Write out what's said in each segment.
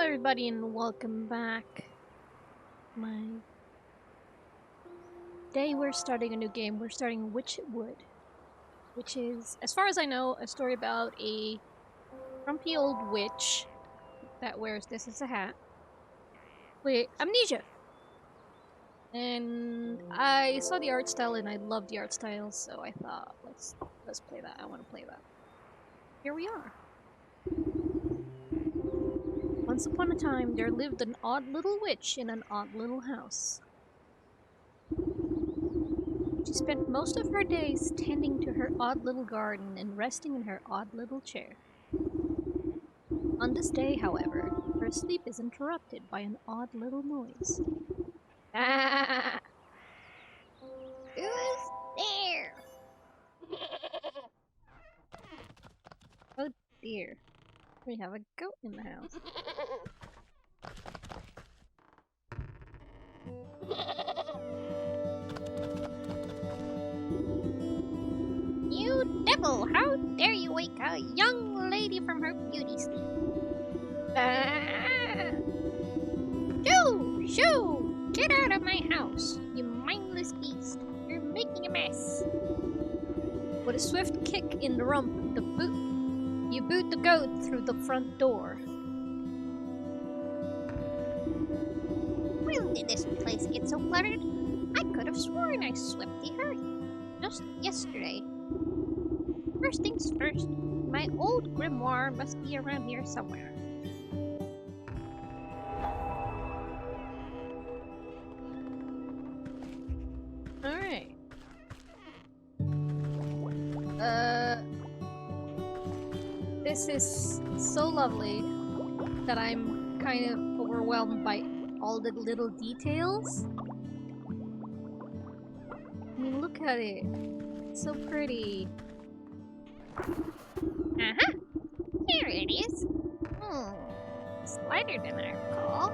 everybody, and welcome back. Today we're starting a new game. We're starting Wytchwood, which is, as far as I know, a story about a grumpy old witch that wears this as a hat with amnesia. And I saw the art style and I love the art style, so I thought, let's play that. I want to play that. Here we are. Once upon a time, there lived an odd little witch in an odd little house. She spent most of her days tending to her odd little garden and resting in her odd little chair. On this day, however, her sleep is interrupted by an odd little noise. Ah! Who's there? Oh dear. We have a goat in the house. You devil! How dare you wake a young lady from her beauty sleep? Shoo! Shoo! Get out of my house, you mindless beast! You're making a mess! With a swift kick in the rump, you boot the goat through the front door. When did this place get so cluttered? I could have sworn I swept the hearth just yesterday. First things first, my old grimoire must be around here somewhere. Alright. This is so lovely that I'm kind of overwhelmed by all the little details. I mean, look at it. It's so pretty. Uh-huh! Here it is! It's lighter than I recall.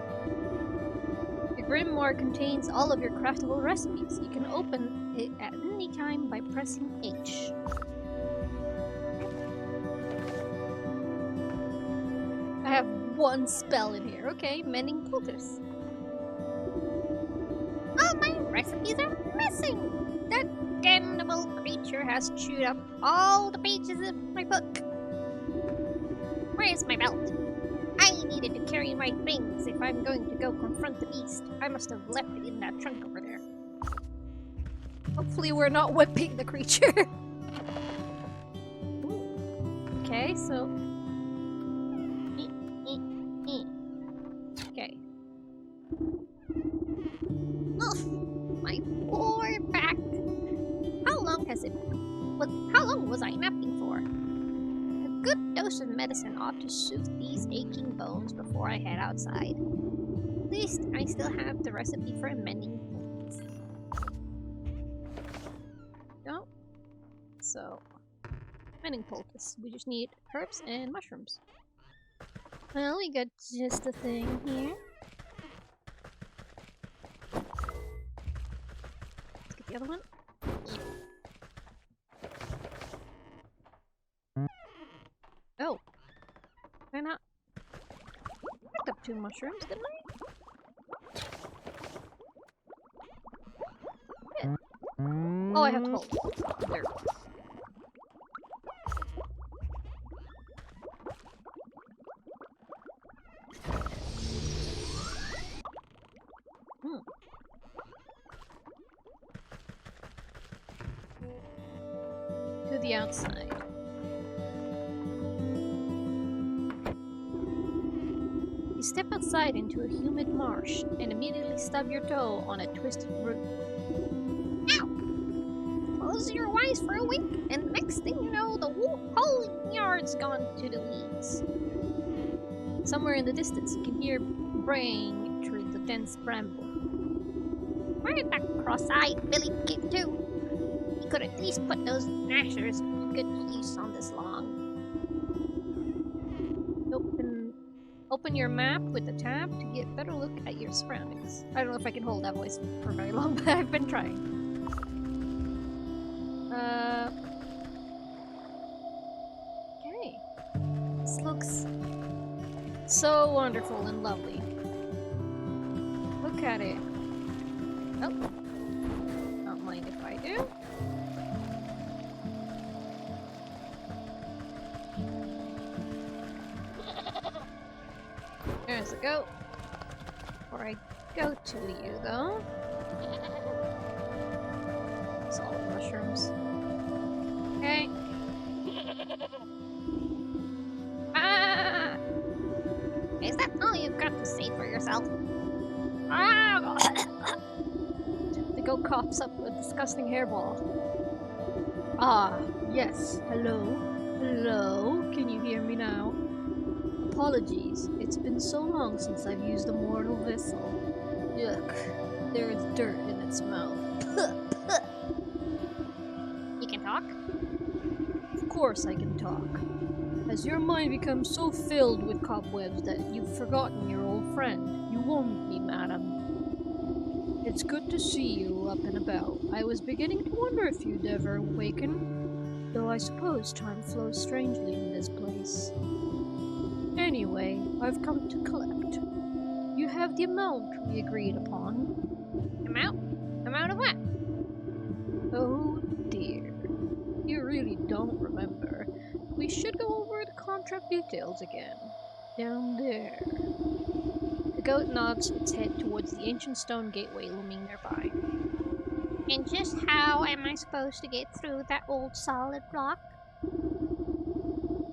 The grimoire contains all of your craftable recipes. You can open it at any time by pressing H. I have one spell in here. Okay, mending poultice. All my recipes are missing! That damnable creature has chewed up all the pages of my book. Where's my belt? I needed to carry my things if I'm going to go confront the beast. I must have left it in that trunk over there. Hopefully we're not whipping the creature. Okay, so... Okay. Oh, my poor back. How long was I napping for? A good dose of medicine ought to soothe these aching bones before I head outside. At least I still have the recipe for mending poultice. No? So, mending poultice. We just need herbs and mushrooms. Well, we got just a thing here. Let's get the other one. Oh. Why not? I picked up 2 mushrooms, didn't I? Yeah. Oh, I have to hold. There. To the outside. You step outside into a humid marsh and immediately stub your toe on a twisted root. Ow! Close your eyes for a wink, and the next thing you know, the whole yard's gone to the weeds. Somewhere in the distance, you can hear braying through the dense bramble. Where'd that cross-eyed Billy get to? He could at least put those gnashers to good use on this lawn. Open your map with the tab to get a better look at your surroundings. I don't know if I can hold that voice for very long, but I've been trying. Okay. This looks So wonderful and lovely. Look at it. Oh. Don't mind if I do. There's a goat. Before I go to you, though. Solid mushrooms. Okay. Ah! Is that all you've got to say for yourself? Ah! The goat coughs up a disgusting hairball. Ah, yes. Hello? Hello? Can you hear me now? Apologies. It's been so long since I've used a mortal vessel. Yuck. There is dirt in its mouth. You can talk? Of course I can talk. Has your mind become so filled with cobwebs that you've forgotten your old friend? You wound me, madam. It's good to see you up and about. I was beginning to wonder if you'd ever awaken, though I suppose time flows strangely in this place. Anyway, I've come to collect. You have the amount we agreed upon. Amount? Amount of what? Oh dear. You really don't remember. We should go over the contract details again. Down there. The goat nods its head towards the ancient stone gateway looming nearby. And just how am I supposed to get through that old solid rock?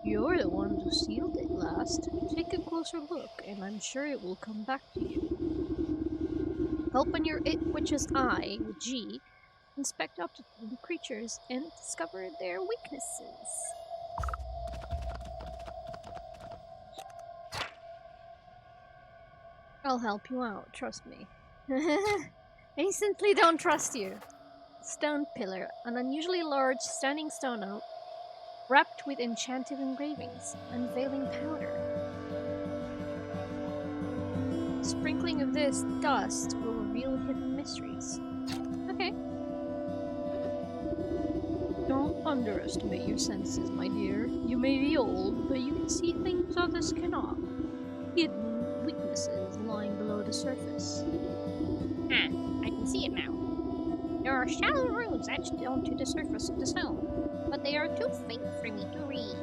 You're the one who sealed it last. Take a closer look, and I'm sure it will come back to you. Open your witch's eye with G, inspect objects and creatures, and discover their weaknesses. I'll help you out, trust me. I simply don't trust you. Stone pillar, an unusually large standing stone wrapped with enchanted engravings, unveiling powder. Sprinkling of this dust will reveal hidden mysteries. Okay. Don't underestimate your senses, my dear. You may be old, but you can see things others cannot. Hidden weaknesses lying below the surface. Ah, I can see it now. There are shallow runes etched onto the surface of the stone, but they are too faint for me to read.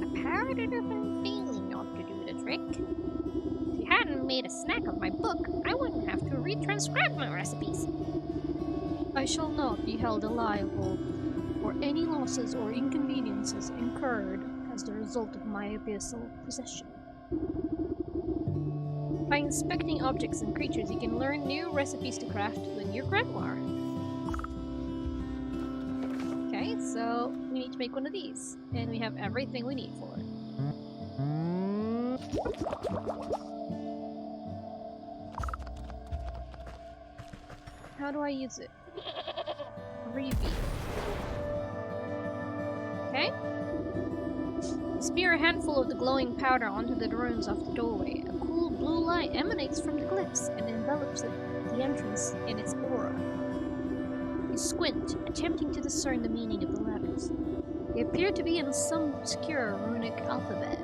A powdered up unveiling ought to do the trick. If you hadn't made a snack of my book, I wouldn't have to retranscribe my recipes. I shall not be held liable for any losses or inconveniences incurred as the result of my abyssal possession. By inspecting objects and creatures, you can learn new recipes to craft with your grimoire. Okay, so we need to make one of these, and we have everything we need for it. How do I use it? Reveal. Okay. Smear a handful of the glowing powder onto the runes of the doorway. A cool blue light emanates from the glyphs and envelops the entrance in its aura. You squint, attempting to discern the meaning of the letters. They appear to be in some obscure runic alphabet.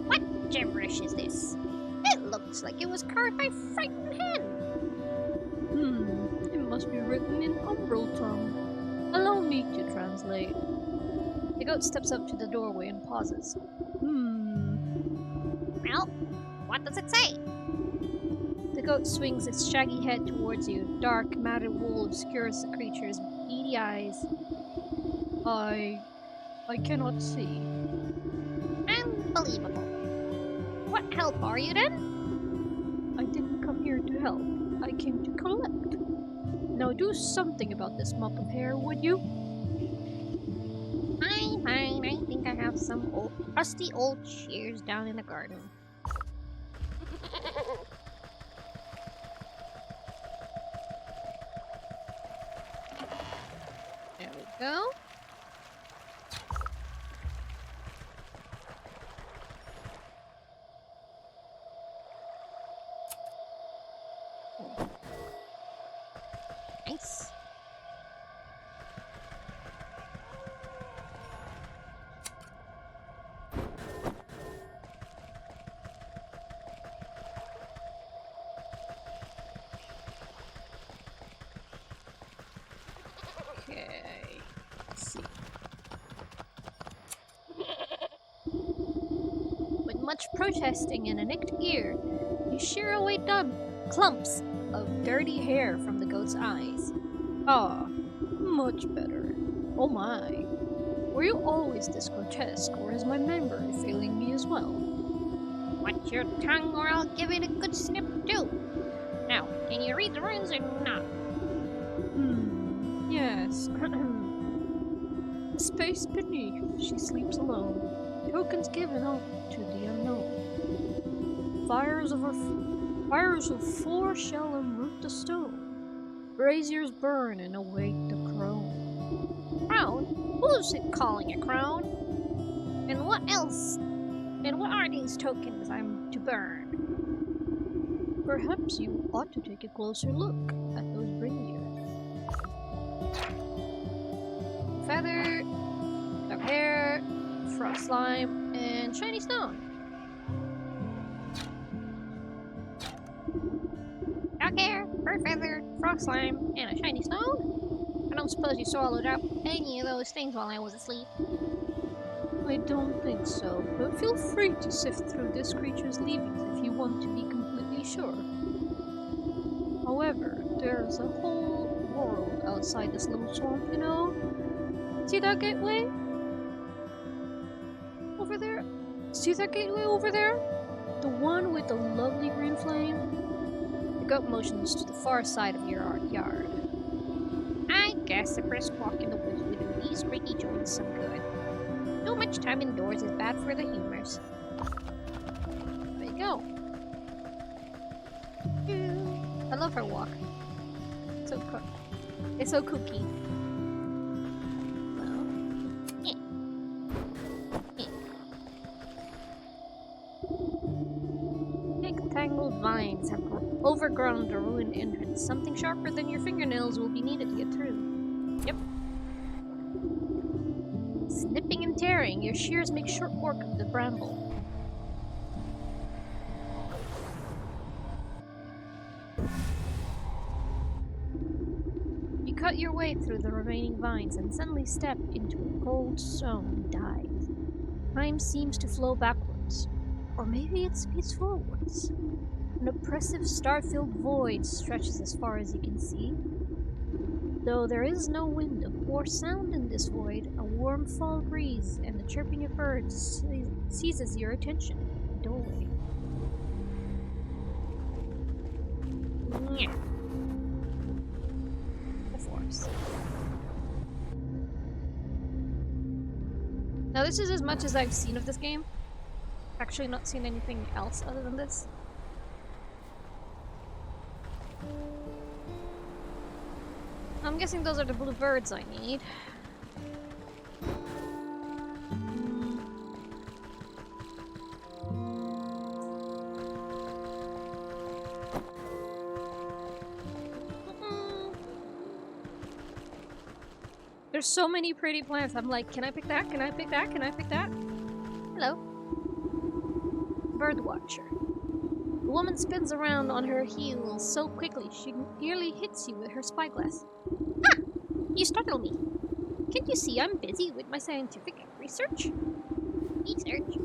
What gibberish is this? It looks like it was carved by a frightened hen. It must be written in umbral tongue. Allow me to translate. The goat steps up to the doorway and pauses. Well, what does it say? The goat swings its shaggy head towards you. Dark, matted wool obscures the creature's beady eyes. I cannot see. Unbelievable. What help are you then? I didn't come here to help. I came to collect. Now do something about this mop of hair, would you? Fine. I think I have some rusty old shears down in the garden. There we go. Nice. much protesting and a nicked ear, you shear away clumps of dirty hair from the goat's eyes. Ah, much better. Oh my. Were you always this grotesque, or is my memory failing me as well? Watch your tongue, or I'll give it a good snip too. Now, can you read the runes or not? Yes. The space beneath, she sleeps alone. Tokens given up to the unknown. Fires of 4 shall enroot the stone. Braziers burn and await the crone. Crown? Who's it calling a crown? And what else? And what are these tokens I'm to burn? Perhaps you ought to take a closer look at those braziers. Feather, dark hair, frost slime, and shiny stone. Dark hair, fur feather, frog slime, and a shiny stone? I don't suppose you swallowed up any of those things while I was asleep. I don't think so, but feel free to sift through this creature's leavings if you want to be completely sure. However, there's a whole world outside this little swamp, you know? See that gateway? Over there? See that gateway over there? The one with the lovely green flame? The goat motions to the far side of your yard. I guess a brisk walk in the woods would do these creaky joints some good. Too much time indoors is bad for the humors. There you go. I love her walk. It's so kooky. Tangled vines have overgrown the ruined entrance. Something sharper than your fingernails will be needed to get through. Yep. Snipping and tearing, your shears make short work of the bramble. You cut your way through the remaining vines and suddenly step into a cold stone dive. Time seems to flow backwards. Or maybe it speeds forwards. An oppressive star-filled void stretches as far as you can see. Though there is no wind or sound in this void, a warm fall breeze and the chirping of birds seizes your attention in the doorway. The forest. Now this is as much as I've seen of this game. Actually not seen anything else other than this. I'm guessing those are the blue birds I need. There's so many pretty plants. I'm like, can I pick that? Can I pick that? Can I pick that? Hello. Birdwatcher. The woman spins around on her heels so quickly she nearly hits you with her spyglass. Ah! You startle me. Can't you see I'm busy with my scientific research? Research?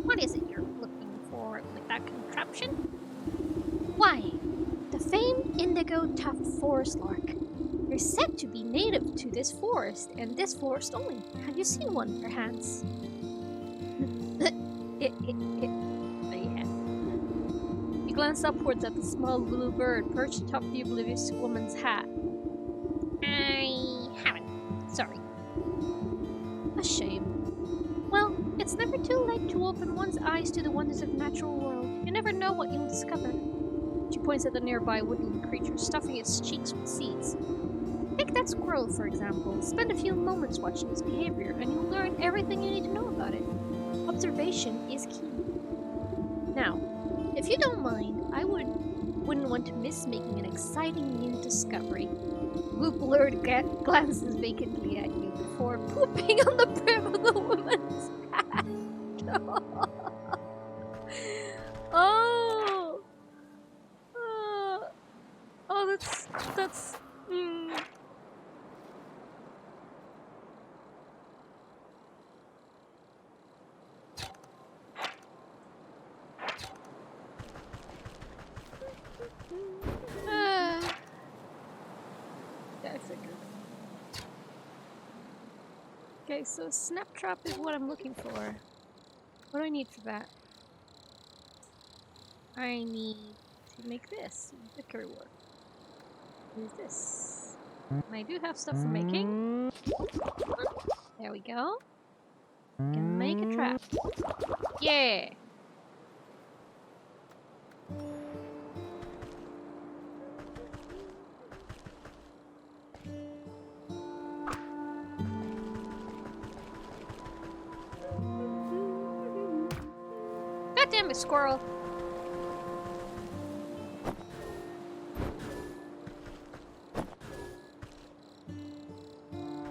What is it you're looking for with that contraption? Why, the famed indigo-tuft forest lark. They're said to be native to this forest, and this forest only. Have you seen one, perhaps? You glance upwards at the small blue bird perched atop the oblivious woman's hat. I haven't. Sorry. A shame. Well, it's never too late to open one's eyes to the wonders of the natural world. You never know what you'll discover. She points at the nearby woodland creature, stuffing its cheeks with seeds. Take that squirrel, for example. Spend a few moments watching its behavior, and you'll learn everything you need to know about it. Observation is key. Now, if you don't mind, I wouldn't want to miss making an exciting new discovery. Blue Blurred glances vacantly at you before pooping on the brim of the woman's hat. Oh, that's. Okay, so snap trap is what I'm looking for. What do I need for that? I need to make this. Victory work. What is this? And I do have stuff for making. There we go. Can make a trap. Yeah! God damn it, squirrel!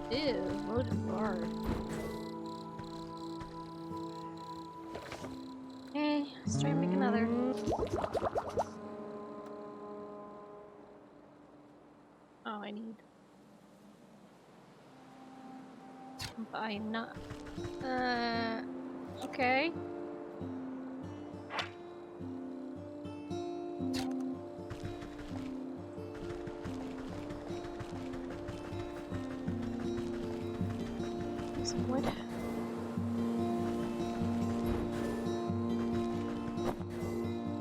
Ew, loaded guard. Okay, let's try and make another. Oh, I need. Buy not. Okay. Some wood.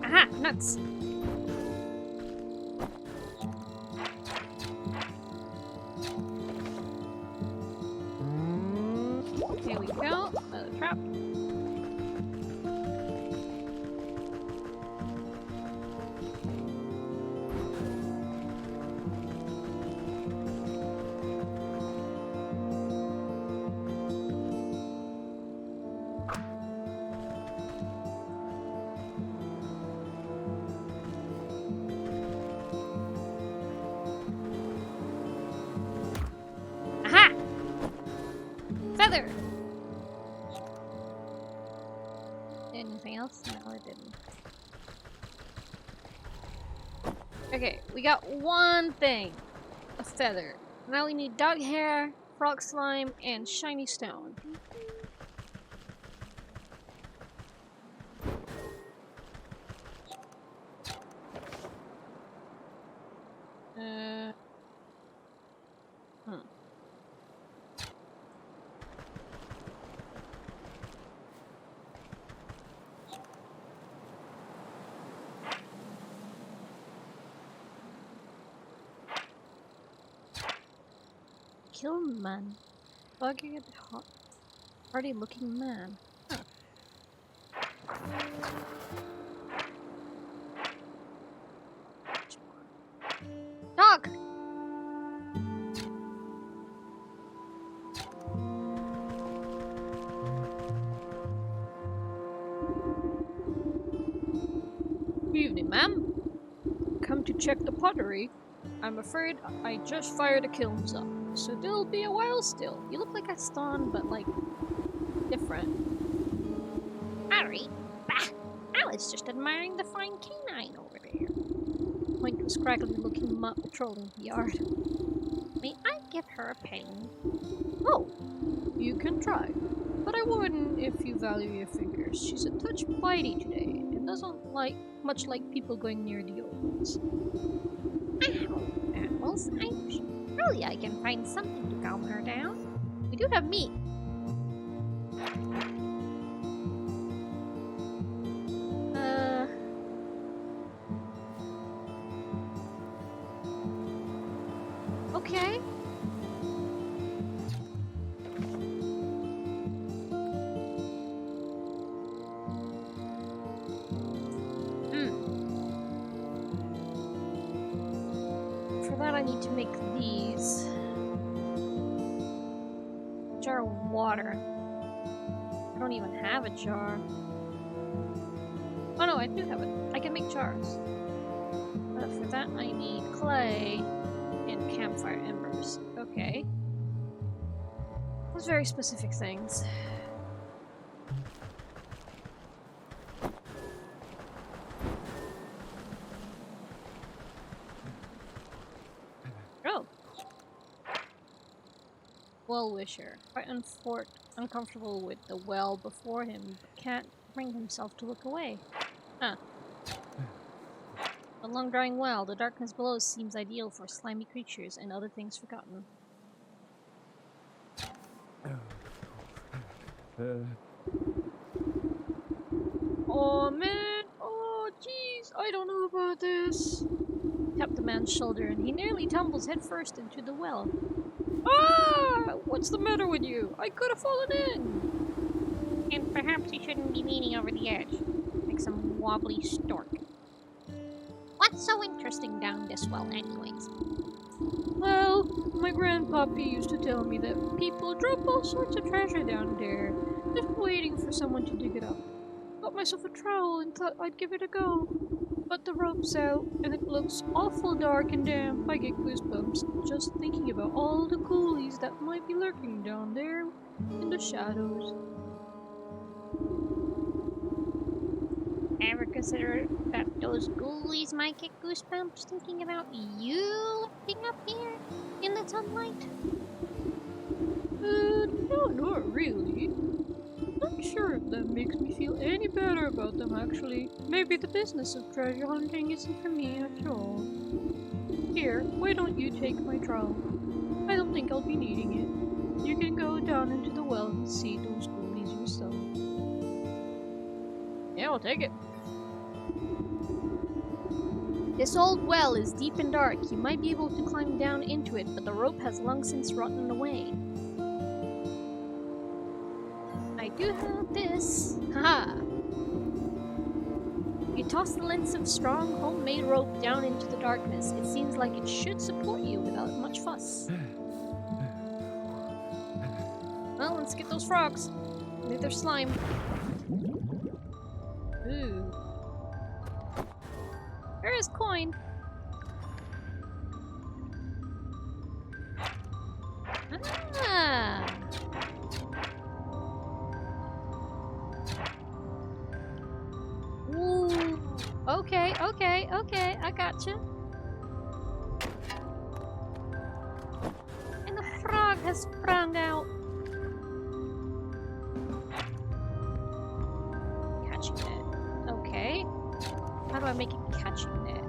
Aha! Nuts! There we go. Another trap. Aha! Feather! Anything else? No, it didn't. Okay, we got one thing. A feather. Now we need dog hair, frog slime, and shiny stone. Kill man. Bugging hot. Hardy looking man. Huh. Dog! Evening, ma'am. Come to check the pottery. I'm afraid I just fired the kilns up, so there'll be a while still. You look like a stone, but like different. Harry? Bah! I was just admiring the fine canine over there. Point to a scraggly looking mutt patrolling the yard. May I give her a penny? Oh, you can try, but I wouldn't if you value your fingers. She's a touch bitey today and doesn't like much like people going near the ovens. Animals, surely I can find something to calm her down. We do have meat. Okay. For that I need to make these. Jar of water. I don't even have a jar. Oh no, I do have it. I can make jars. But for that I need clay and campfire embers. Okay. Those very specific things. Oh! Well-wisher. Quite uncomfortable with the well before him, but can't bring himself to look away. Huh. A long-drying well. The darkness below seems ideal for slimy creatures and other things forgotten. Oh man, oh jeez, I don't know about this. Tapped the man's shoulder and he nearly tumbles headfirst into the well. Ah! What's the matter with you? I could have fallen in! And perhaps you shouldn't be leaning over the edge, like some wobbly stork. What's so interesting down this well, anyways? Well, my grandpappy used to tell me that people drop all sorts of treasure down there, just waiting for someone to dig it up. Got myself a trowel and thought I'd give it a go. But the rope's out, and it looks awful dark and damp. I get goosebumps just thinking about all the ghoulies that might be lurking down there in the shadows. Ever consider that those ghoulies might get goosebumps thinking about you lifting up here in the sunlight? No, not really. Not sure if that makes me feel any better about them, actually. Maybe the business of treasure hunting isn't for me after all. Here, why don't you take my trowel? I don't think I'll be needing it. You can go down into the well and see those ghoulies yourself. Yeah, I'll take it. This old well is deep and dark. You might be able to climb down into it, but the rope has long since rotten away. I do have this. Haha! You toss the lengths of strong, homemade rope down into the darkness. It seems like it should support you without much fuss. Well, let's get those frogs. Maybe they're slime. Ooh. There is coin. Ah! Ooh. Okay, I gotcha. And the frog has sprung out. Catching it. Okay. How do I make it catching net?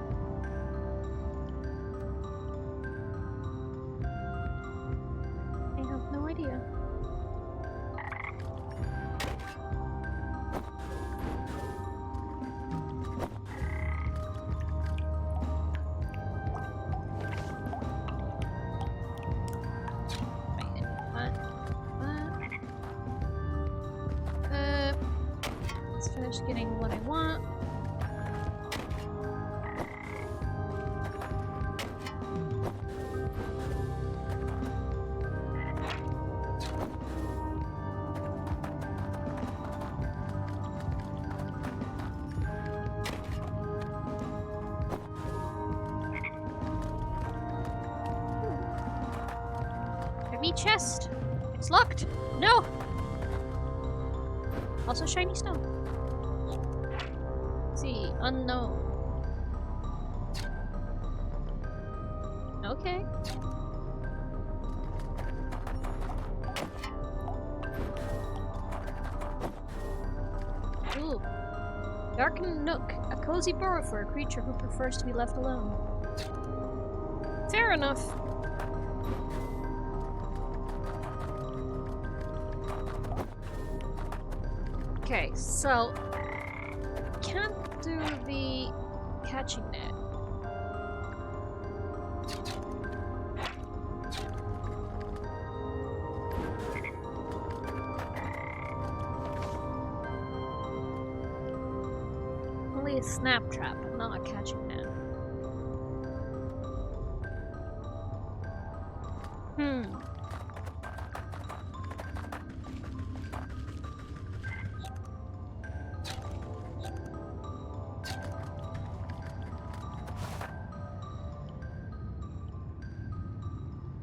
I have no idea. Let's finish getting what I want. Heavy chest. It's locked. No. Also shiny stone. Let's see, unknown. Okay. Ooh. Darkened nook. A cozy burrow for a creature who prefers to be left alone. Fair enough. Okay, so can't do the catching net. Only a snap trap, but not a catching net.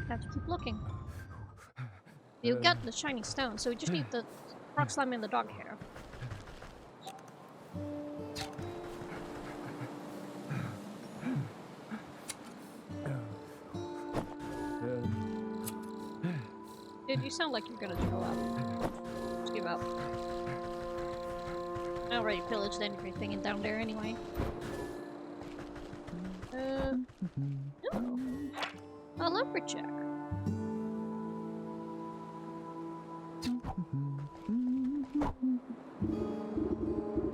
Have to keep looking. You got the shiny stone, so we just need the rock slime and the dog hair. Dude, you sound like you're gonna throw up. Just give up. I already pillaged everything down there anyway. Oh. A lumberjack.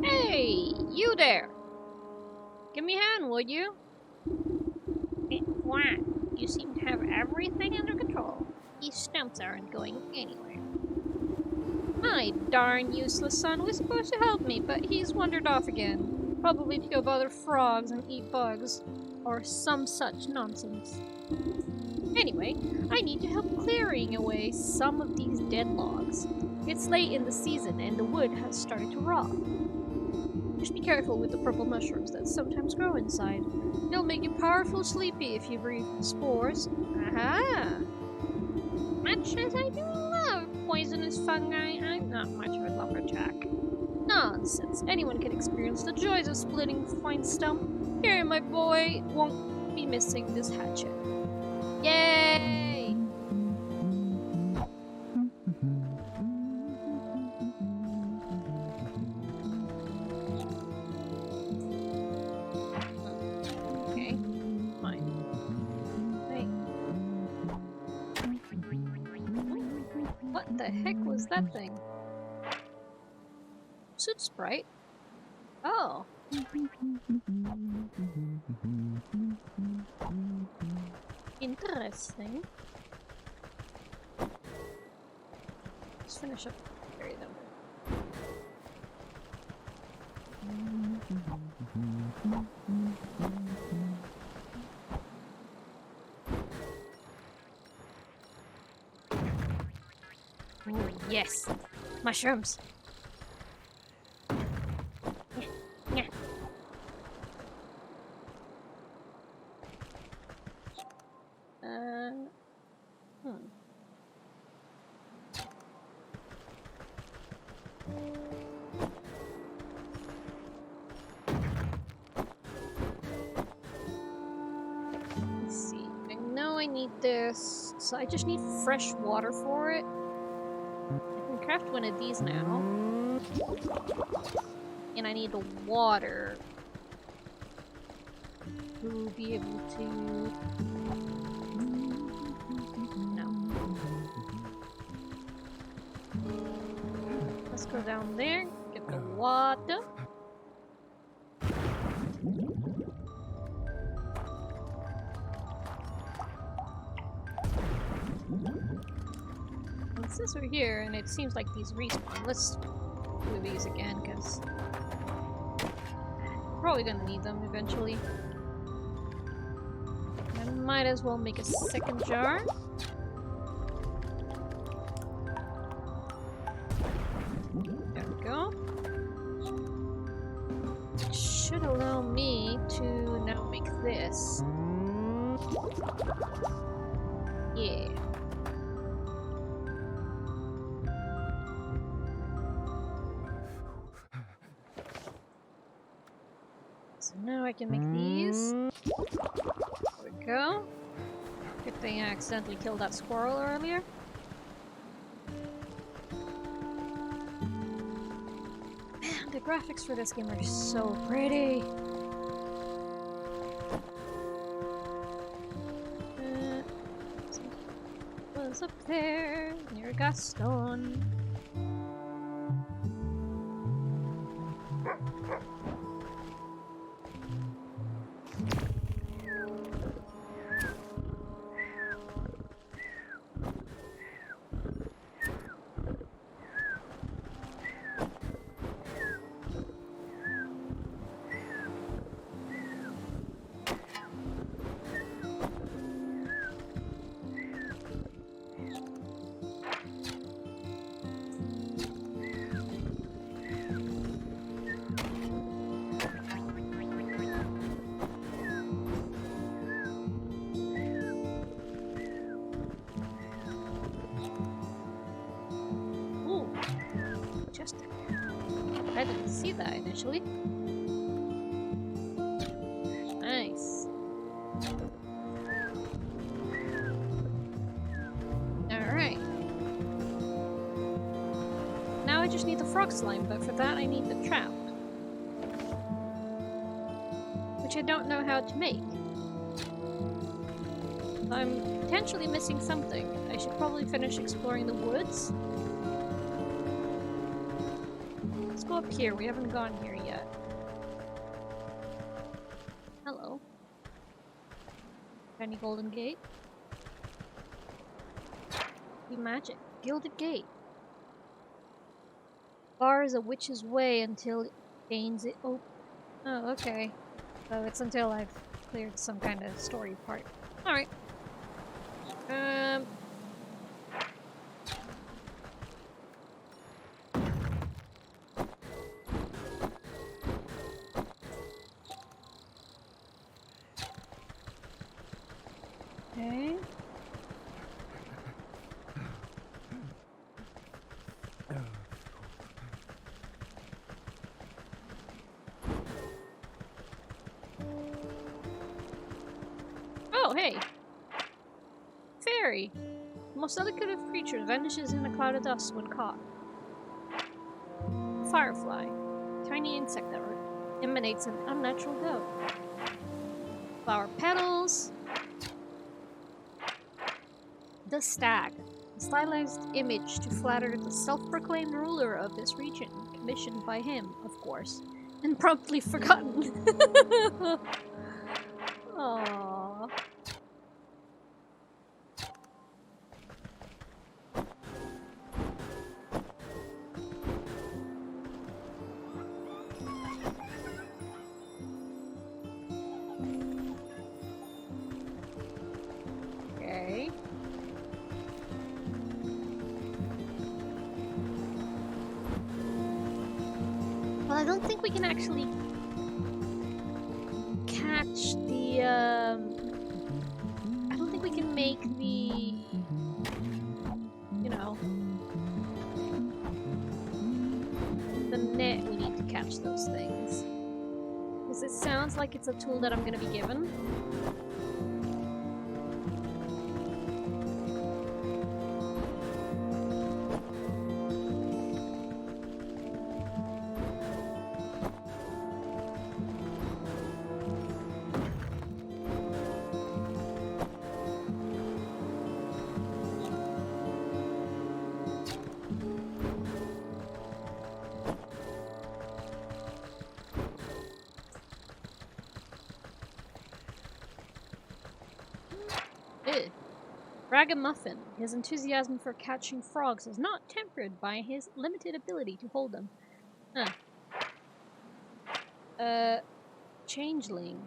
Hey, you there! Give me a hand, would you? What? You seem to have everything under control. These stumps aren't going anywhere. My darn useless son was supposed to help me, but he's wandered off again. Probably to go bother frogs and eat bugs. Or some such nonsense. Anyway, I need to help clearing away some of these dead logs. It's late in the season and the wood has started to rot. Just be careful with the purple mushrooms that sometimes grow inside. They'll make you powerful sleepy if you breathe the spores. Aha! Much as I do love poisonous fungi, I'm not much of a lumberjack. Nonsense. Anyone can experience the joys of splitting a fine stump. Here, my boy won't be missing this hatchet. Yay! Okay, fine. Hey. What the heck was that thing? Suit sprite? Oh. Interesting. Let's finish up. Carry them. Oh, yes! Mushrooms! Yeah. Let's see. I know I need this, so I just need fresh water for it. I can craft one of these now. And I need the water to be able to... No. Let's go down there, get the water. And since we're here, and it seems like these respawn, let's do these again, because we're probably gonna need them eventually. I might as well make a second jar. There we go. It should allow me to now make this. Yeah. So now I can make these. There we go. Good thing I accidentally killed that squirrel earlier. Man, the graphics for this game are so pretty. Was up there near Gaston. I didn't see that initially. Nice. Alright. Now I just need the frog slime, but for that I need the trap. Which I don't know how to make. I'm potentially missing something. I should probably finish exploring the woods. Let's go up here. We haven't gone here yet. Hello. Shiny golden gate. Be magic. Gilded gate. Bars a witch's way until it gains it open. Oh, okay. So it's until I've cleared some kind of story part. Alright. Okay. Oh, hey! Fairy! The most delicate of creatures vanishes in a cloud of dust when caught. Firefly. Tiny insect that emanates an unnatural glow. Flower petals. The stag. A stylized image to flatter the self-proclaimed ruler of this region, commissioned by him, of course, and promptly forgotten. Aww. Okay. Well, I don't think we can actually catch the, I don't think we can make the, you know, the net we need to catch those things. Because it sounds like it's a tool that I'm gonna be given. Ragamuffin. His enthusiasm for catching frogs is not tempered by his limited ability to hold them. Huh. Changeling.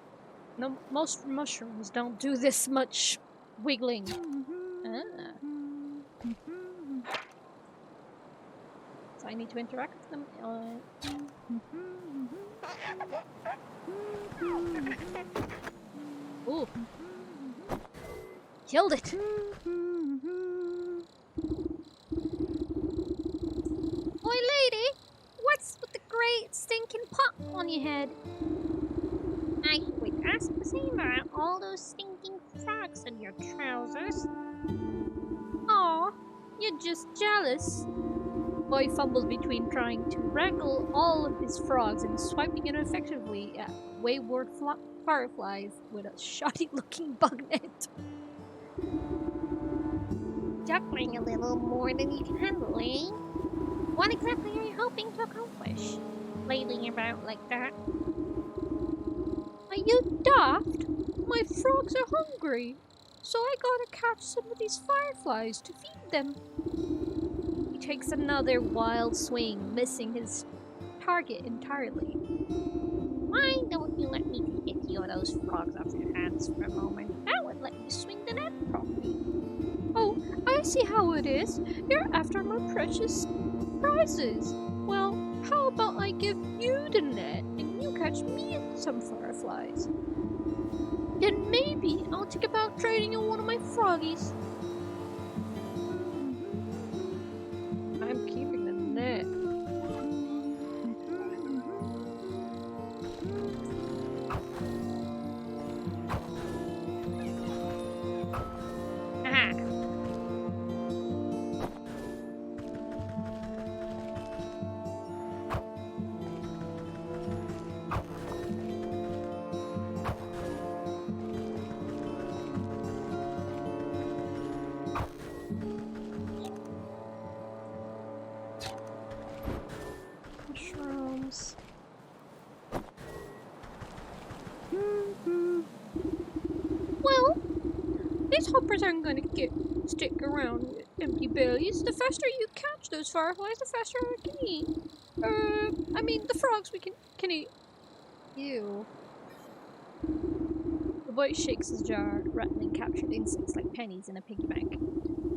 No, most mushrooms don't do this much wiggling. So I need to interact with them. Ooh. Killed it! Oi, lady! What's with the great stinking pot on your head? I would ask the same about all those stinking frogs in your trousers. Aw, you're just jealous. Boy fumbles between trying to wrangle all of his frogs and swiping ineffectively at wayward fireflies with a shoddy-looking bug net. Juggling a little more than you can handle, eh? What exactly are you hoping to accomplish? Flailing about like that? Are you daft? My frogs are hungry, so I gotta catch some of these fireflies to feed them. He takes another wild swing, missing his target entirely. Why don't you let me take a few of those frogs off your hands for a moment? That would let you swing the net properly. Oh, I see how it is. You're after my precious prizes. Well, how about I give you the net and you catch me some fireflies? Then maybe I'll think about trading you one of my froggies. I'm keeping the net. those hoppers aren't gonna stick around with empty bellies. The faster you catch those fireflies, the faster I can eat. I mean, the frogs we can eat. Ew. The boy shakes his jar, rattling captured insects like pennies in a piggy bank.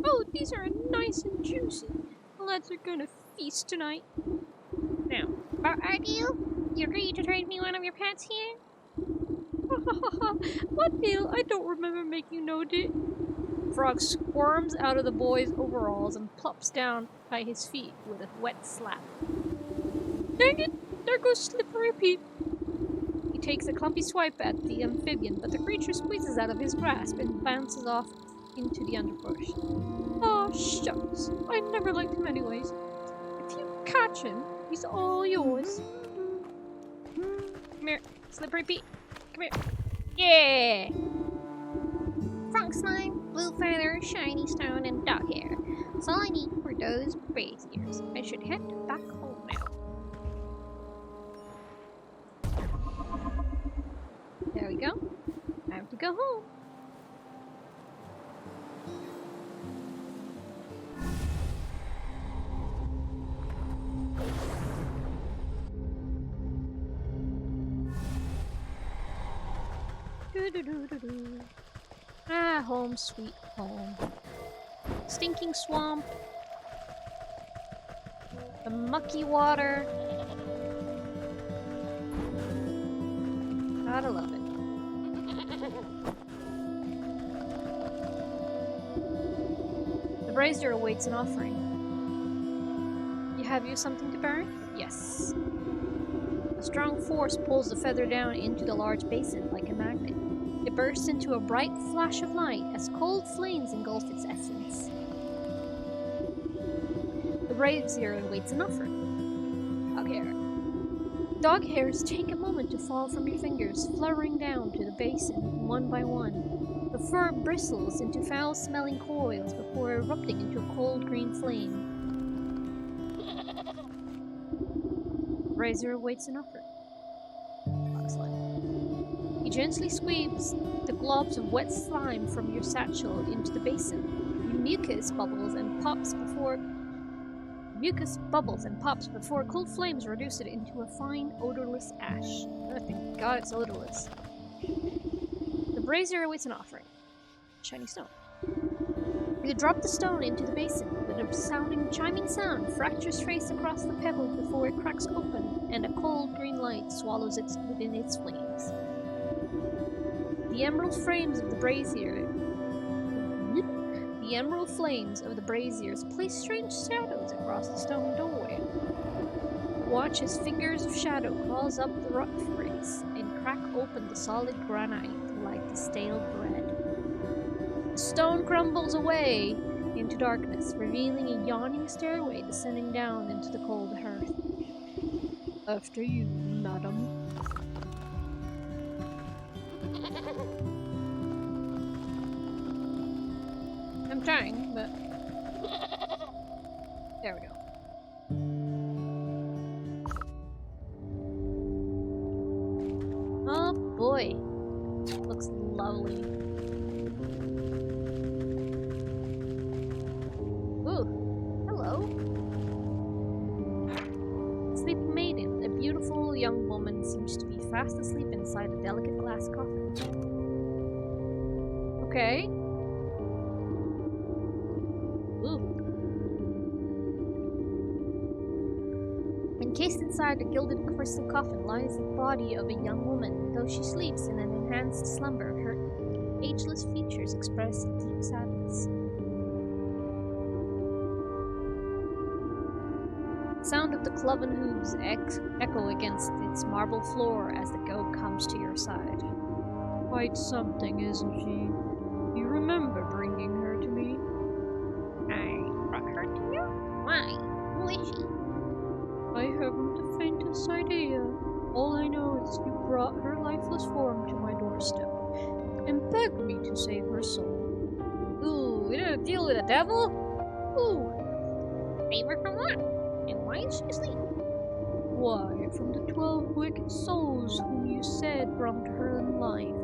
Oh, these are nice and juicy. The lads are gonna feast tonight. Now, are you agree to trade me one of your pets here? What deal? I don't remember making no deal. Frog squirms out of the boy's overalls and plops down by his feet with a wet slap. Dang it! There goes Slippery Pete. He takes a clumpy swipe at the amphibian, but the creature squeezes out of his grasp and bounces off into the underbrush. Oh, shucks. I never liked him anyways. If you catch him, he's all yours. Come here, Slippery Pete. Come here. Yeah! Frog slime, blue feather, shiny stone, and dog hair. That's all I need for those braziers. I should head back home now. There we go. Time to go home. Do-do-do-do-do. Ah, home sweet home. Stinking swamp. The mucky water. Gotta love it. The brazier awaits an offering. Have you something to burn? Yes. A strong force pulls the feather down into the large basin like a magnet. It bursts into a bright flash of light as cold flames engulf its essence. The brazier awaits an offering. Dog hair. Dog hairs take a moment to fall from your fingers, fluttering down to the basin, one by one. The fur bristles into foul-smelling coils before erupting into a cold green flame. The brazier awaits an offering. He gently squeezes the globs of wet slime from your satchel into the basin. Mucus bubbles and pops before cold flames reduce it into a fine, odorless ash. Oh, thank God it's odorless. The brazier awaits an offering. Shiny stone. You drop the stone into the basin with a chiming sound fractures trace across the pebble before it cracks open and a cold green light swallows it within its flames. The emerald flames of the braziers place strange shadows across the stone doorway. Watch as fingers of shadow crawls up the rock face and crack open the solid granite like the stale bread. The stone crumbles away into darkness, revealing a yawning stairway descending down into the cold hearth. After you, madam. I'm trying, but... There we go. Oh boy. Looks lovely. Ooh, hello. Sleeping maiden, a beautiful young woman, seems to be fast asleep inside a delicate glass coffin. Okay. Encased inside the gilded crystal coffin lies the body of a young woman. Though she sleeps in an enhanced slumber, her ageless features express deep sadness. The sound of the cloven hooves echo against its marble floor as the goat comes to your side. Quite something, isn't she? You remember bringing her to me? I brought her to you? Why? Who is she? I haven't the faintest idea. All I know is you brought her lifeless form to my doorstep and begged me to save her soul. Ooh, we didn't deal with the devil? Ooh. Save her from what? And why is she asleep? Why, from the 12 wicked souls whom you said wronged her in life.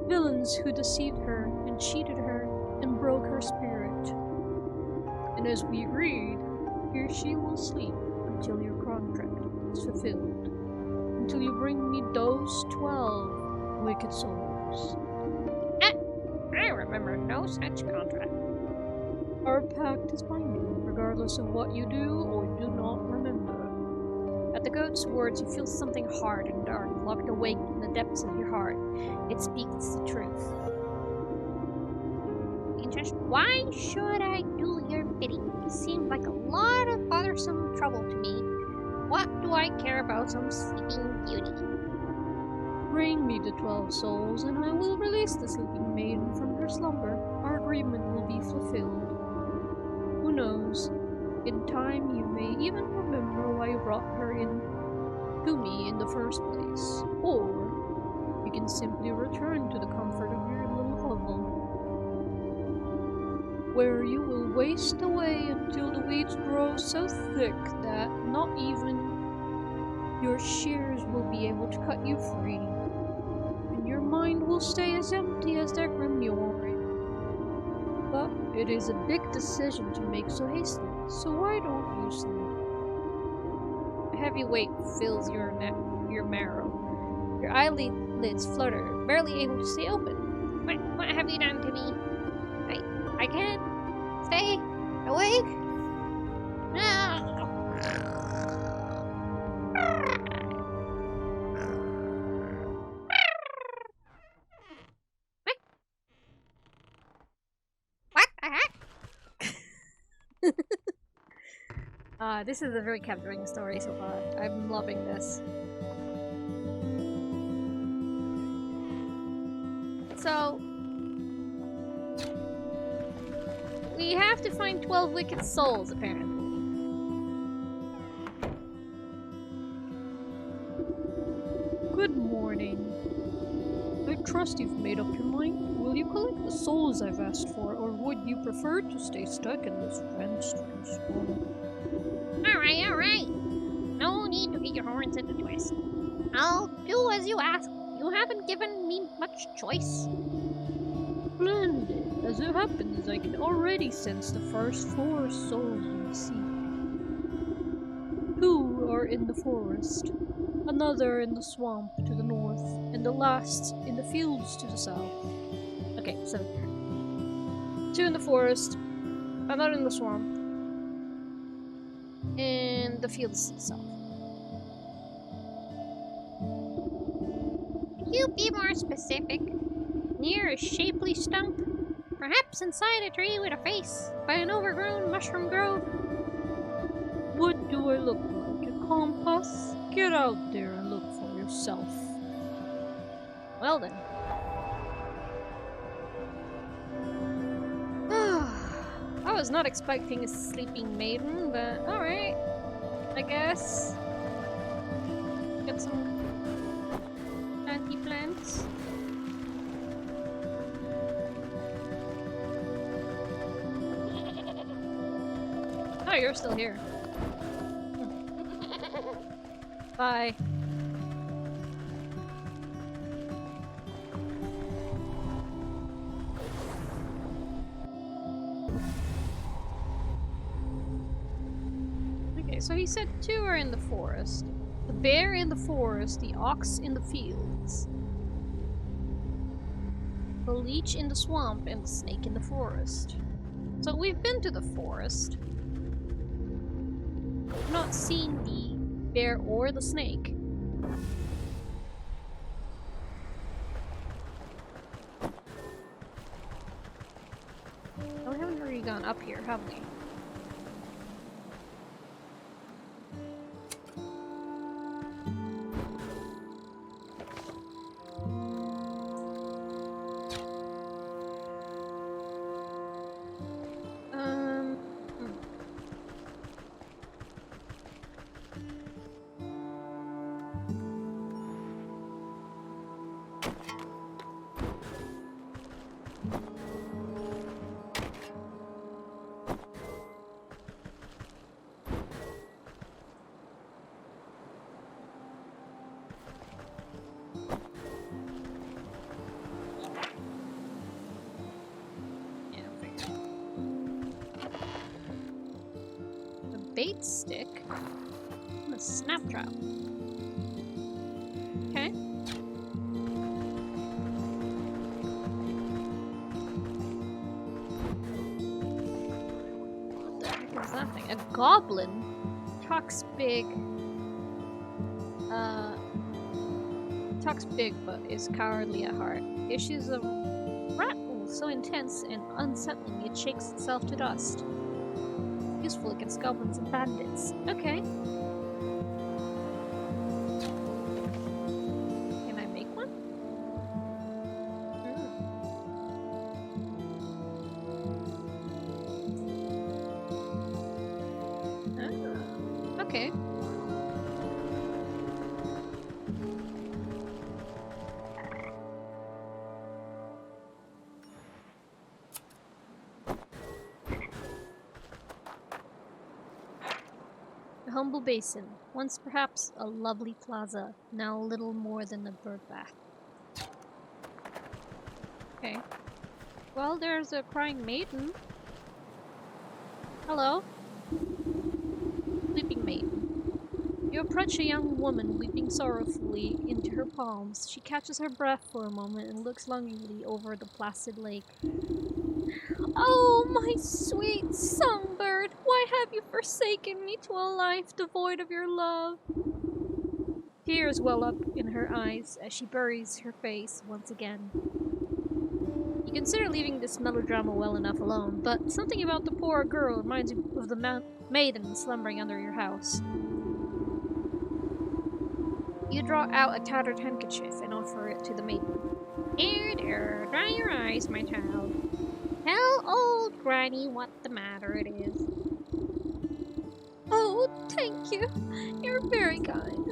Villains who deceived her and cheated her and broke her spirit. And as we agreed, here she will sleep until your contract is fulfilled. Until you bring me those 12 wicked souls. I remember no such contract. Our pact is binding, regardless of what you do or do not remember. At the goat's words, you feel something hard and dark, locked awake in the depths of your heart. It speaks the truth. Just why should I do your bidding? You seem like a lot of bothersome trouble to me. What do I care about some sleeping beauty? Bring me the 12 souls, and I will release the sleeping maiden from her slumber. Our agreement will be fulfilled. Who knows? In time, you may even remember why you brought her in to me in the first place. Or you can simply return to the comfort of your little hovel, where you will waste away until the weeds grow so thick that not even your shears will be able to cut you free, and your mind will stay as empty as their grimoire. But it is a big decision to make so hastily, so why don't you sleep? A heavy weight fills your marrow. Your eyelids flutter, barely able to stay open. What have you done to me? I can't stay awake. No. What the heck? This is a very captivating story so far. I'm loving this. So, we have to find 12 wicked souls, apparently. Good morning. I trust you've made up your mind. Will you collect the souls I've asked for, or would you prefer to stay stuck in this Friendster's storm? Alright. No need to get your horns into twist. I'll do as you ask. You haven't given me much choice. Splendid. As it happens, I can already sense the first 4 souls you seek. 2 are in the forest, another in the swamp to the north, and the last in the fields to the south. Okay, so 2 in the forest, another in the swamp, and the fields to the south. Could you be more specific? Near a shapely stump? Perhaps inside a tree with a face? By an overgrown mushroom grove? What do I look like? A compass? Get out there and look for yourself. Well then. I was not expecting a sleeping maiden, but alright. I guess. Get some anti-plants. Oh, you're still here. Bye. Okay, so he said 2 are in the forest. The bear in the forest, the ox in the fields, the leech in the swamp, and the snake in the forest. So we've been to the forest. I've not seen the bear or the snake. Oh, we haven't really gone up here, have we? bait stick and a snap trap. Okay. What the heck is that thing? A goblin? Talks big. Talks big but is cowardly at heart. Issues a rattle so intense and unsettling it shakes itself to dust. Useful against goblins and bandits. Okay. Can I make one? Ah, okay. A humble basin, once perhaps a lovely plaza, now little more than a bird bath. Okay. Well, there's a crying maiden. Hello. Weeping maiden. You approach a young woman weeping sorrowfully into her palms. She catches her breath for a moment and looks longingly over the placid lake. Oh, my sweet songbird, why have you forsaken me to a life devoid of your love? Tears well up in her eyes as she buries her face once again. You consider leaving this melodrama well enough alone, but something about the poor girl reminds you of the maiden slumbering under your house. You draw out a tattered handkerchief and offer it to the maiden. Here, there, dry your eyes, my child. Tell old Granny what the matter it is. Oh, thank you. You're very kind.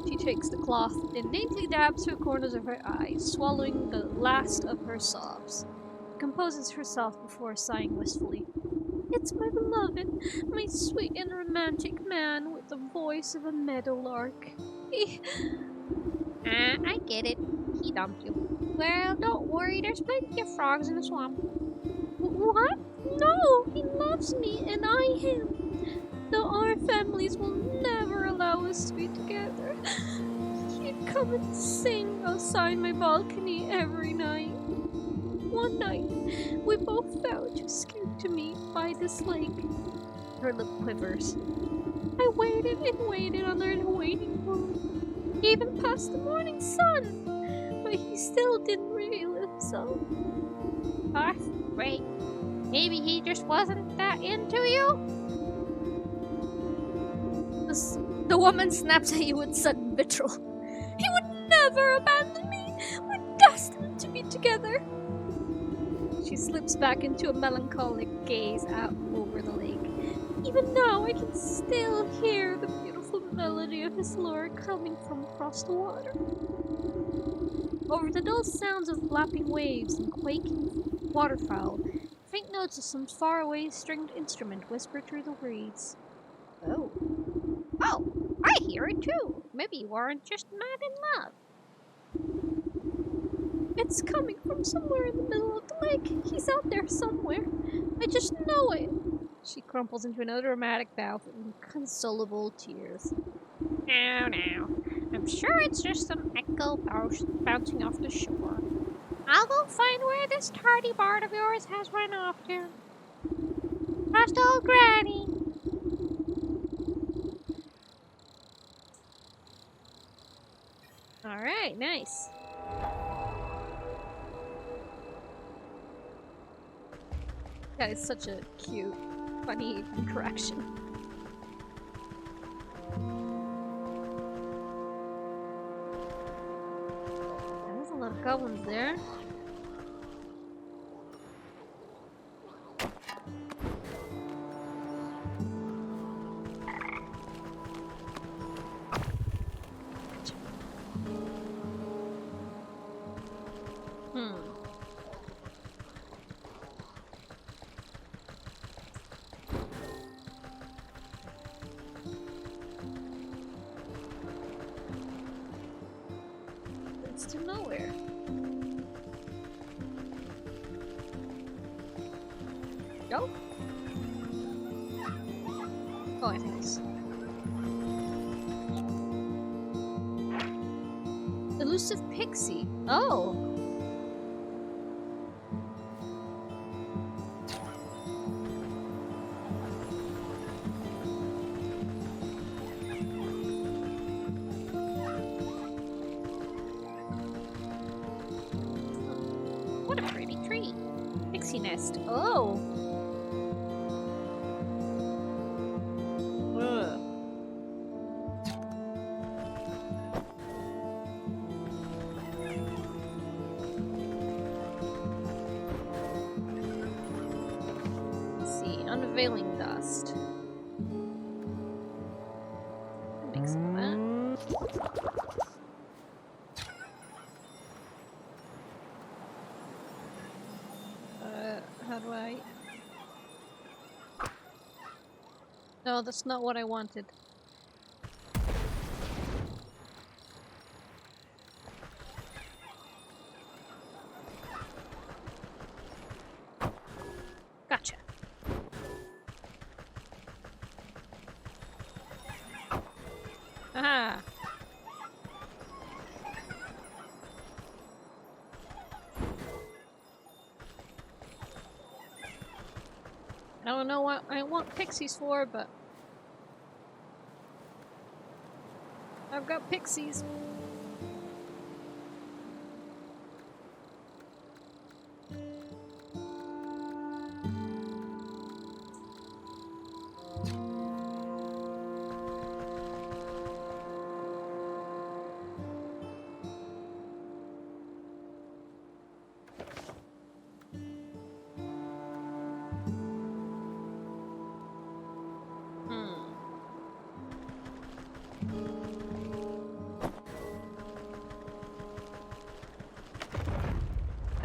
She takes the cloth and daintily dabs her corners of her eyes, swallowing the last of her sobs. Composes herself before sighing wistfully. It's my beloved, my sweet and romantic man with the voice of a meadowlark. I get it. He dumped you. Well, don't worry, there's plenty of frogs in the swamp. What? No, he loves me and I him. Though our families will never allow us to be together. He'd come and sing outside my balcony every night. One night, we both vowed to escape to meet by this lake. Her lip quivers. I waited and waited under the waiting moon, even past the morning sun, but he still didn't reveal himself. Wait, maybe he just wasn't that into you? The woman snaps at you with sudden vitriol. He would never abandon me. We're destined to be together. She slips back into a melancholic gaze out over the lake. Even now, I can still hear the beautiful melody of his lure coming from across the water. Over the dull sounds of lapping waves and quaking waterfowl, faint notes of some faraway stringed instrument whisper through the reeds. Oh, I hear it too. Maybe you aren't just mad in love. It's coming from somewhere in the middle of the lake. He's out there somewhere. I just know it. She crumples into another dramatic bow of inconsolable tears. Now. I'm sure it's just some echo bouncing off the shore. I'll go find where this tardy bard of yours has run off to. Trust old Granny. Alright, nice. That is such a cute, funny interaction. There's a lot of goblins there. It's to nowhere. Go. Oh, I think it's... Elusive pixie. Oh! What a pretty tree. Pixie nest. Oh! Ugh. Let's see. Unveiling dust. Make some of that. How do I... No, that's not what I wanted. Gotcha. Aha! I don't know what I want pixies for, but I've got pixies.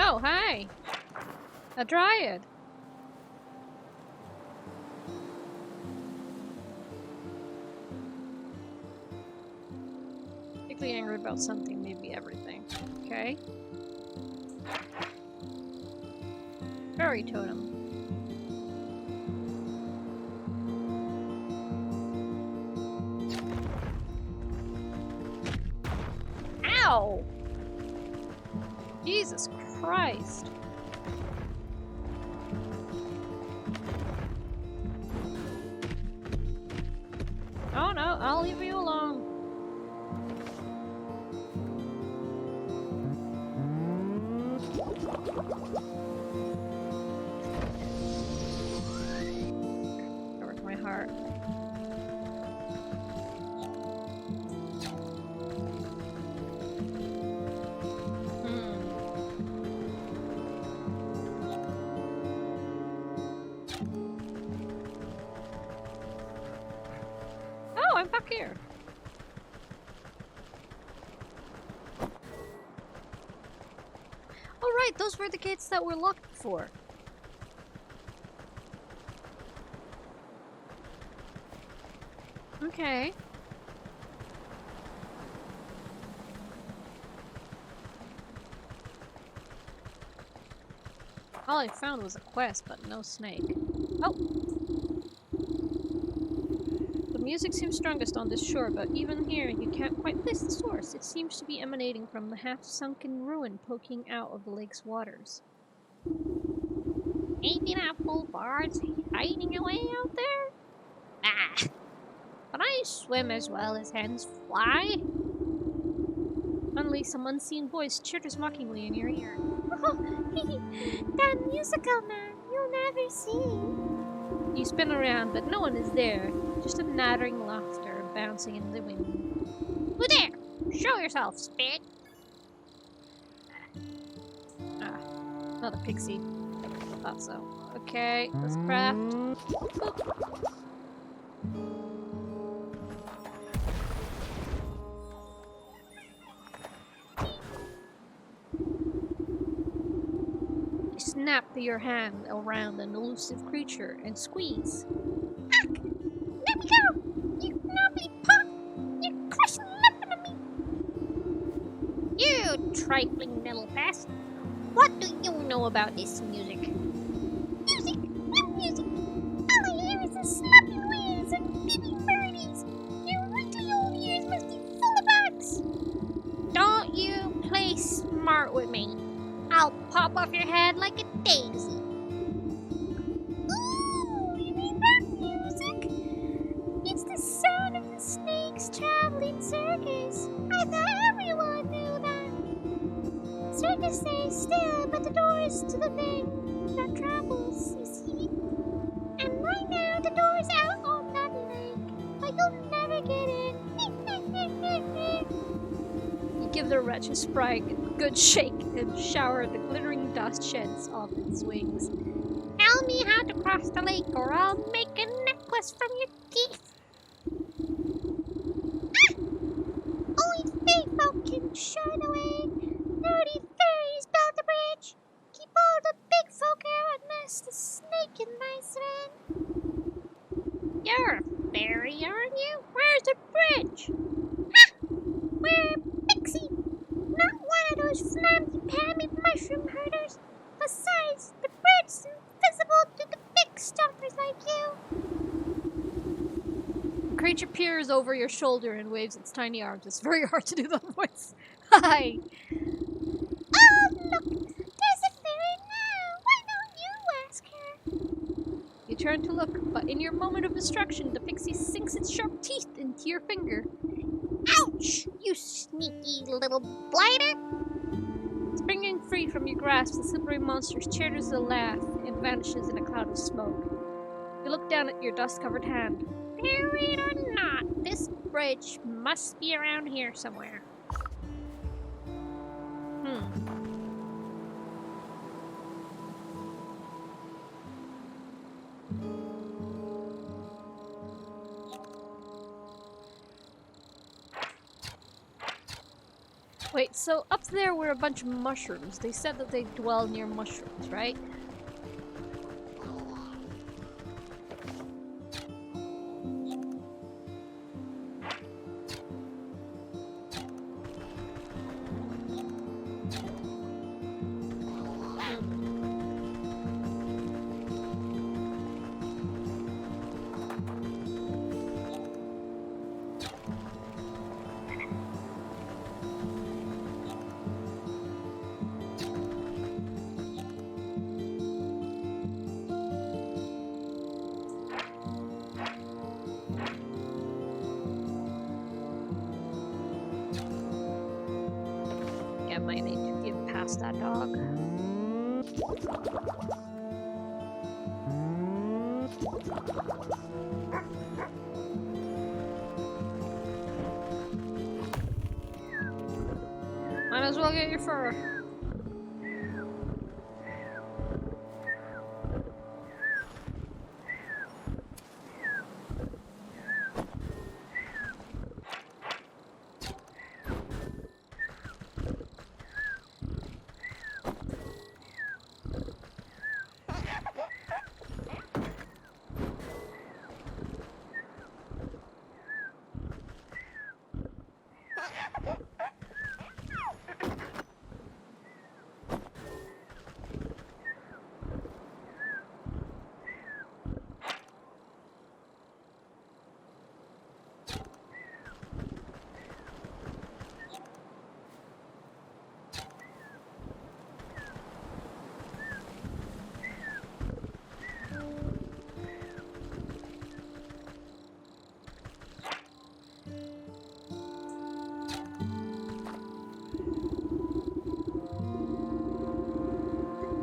Oh, hi! A dryad! Particularly angry about something, maybe everything. Okay. Fairy totem. Ow! Jesus Christ. Oh no, I'll leave you alone. Over my heart. Oh, I'm back here. Oh right, those were the gates that were locked before. Okay. All I found was a quest, but no snake. Oh! The music seems strongest on this shore, but even here you can't quite place the source. It seems to be emanating from the half-sunken ruin poking out of the lake's waters. Ain't that full bards hiding away out there? Ah! But I swim as well as hens fly. Suddenly, some unseen voice chitters mockingly in your ear. That musical man you'll never see. You spin around, but no one is there. Just a nattering laughter bouncing in the wind. Who there? Show yourself, spirit! Ah, another pixie. Thought so. Okay, let's craft. Boop. Snap your hand around an elusive creature and squeeze. Ack! Let me go! You naughty pup! You crushed nothing of me! You trifling little pest! What do you know about this music? Music! What music? All I hear is the snapping waves and beep smart with me. I'll pop off your head like a daisy. Ooh, you mean that music? It's the sound of the snakes traveling circus. I thought everyone knew that. Circus stays still, but the door's to the thing that travels, you see. And right now the door's out on that lake, but you'll never get in. You give the wretch a sprite, a good shake, and shower the glittering dust sheds off its wings. Tell me how to cross the lake, or I'll make a necklace from your teeth. Ah! Only fey folk can show the way. Dirty fairies built the bridge. Keep all the big folk out unless the snake and nice man. You're a fairy, aren't you? Where's the bridge? Ha! We're a pixie, not one of those flammy-pammy mushroom herders. Besides, the bridge's invisible to the big stompers like you. The creature peers over your shoulder and waves its tiny arms. It's very hard to do the voice. Hi! Oh, look! There's a fairy now! Why don't you ask her? You turn to look, but in your moment of distraction, the pixie sinks its sharp teeth into your finger. Ouch! You sneaky little blighter! Springing free from your grasp, the slippery monster chatters a laugh and vanishes in a cloud of smoke. You look down at your dust-covered hand. Fairy or not, this bridge must be around here somewhere. Wait, so up there were a bunch of mushrooms. They said that they dwell near mushrooms, right? I might need to get past that dog. Might as well get your fur.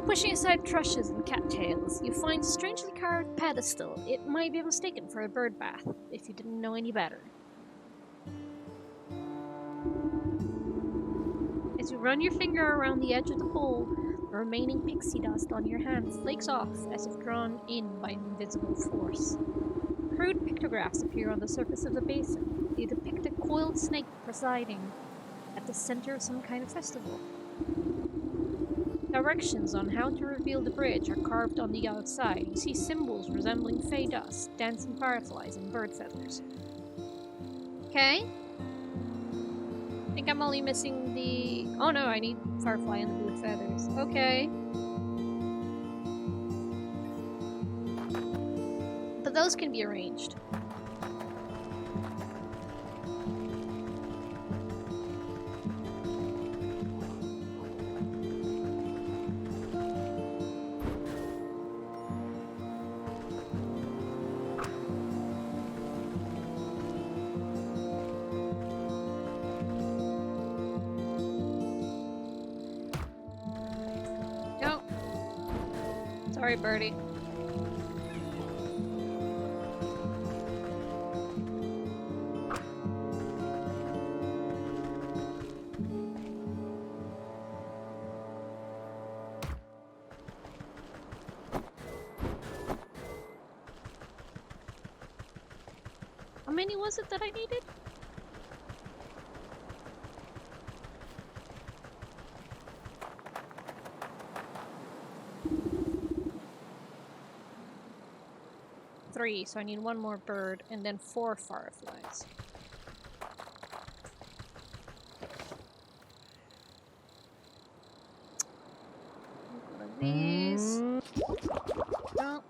Pushing aside trushes and cattails, you find a strangely carved pedestal. It might be mistaken for a bird bath, if you didn't know any better. As you run your finger around the edge of the bowl, the remaining pixie dust on your hand flakes off as if drawn in by an invisible force. Crude pictographs appear on the surface of the basin. They depict a coiled snake presiding at the center of some kind of festival. Directions on how to reveal the bridge are carved on the outside. You see symbols resembling fey dust, dancing fireflies, and bird feathers. Okay. I think I'm only missing the... Oh no, I need firefly and the blue feathers. Okay. But those can be arranged. Sorry, birdie. How many was it that I needed? Three, so I need one more bird and then 4 fireflies. One of these. No.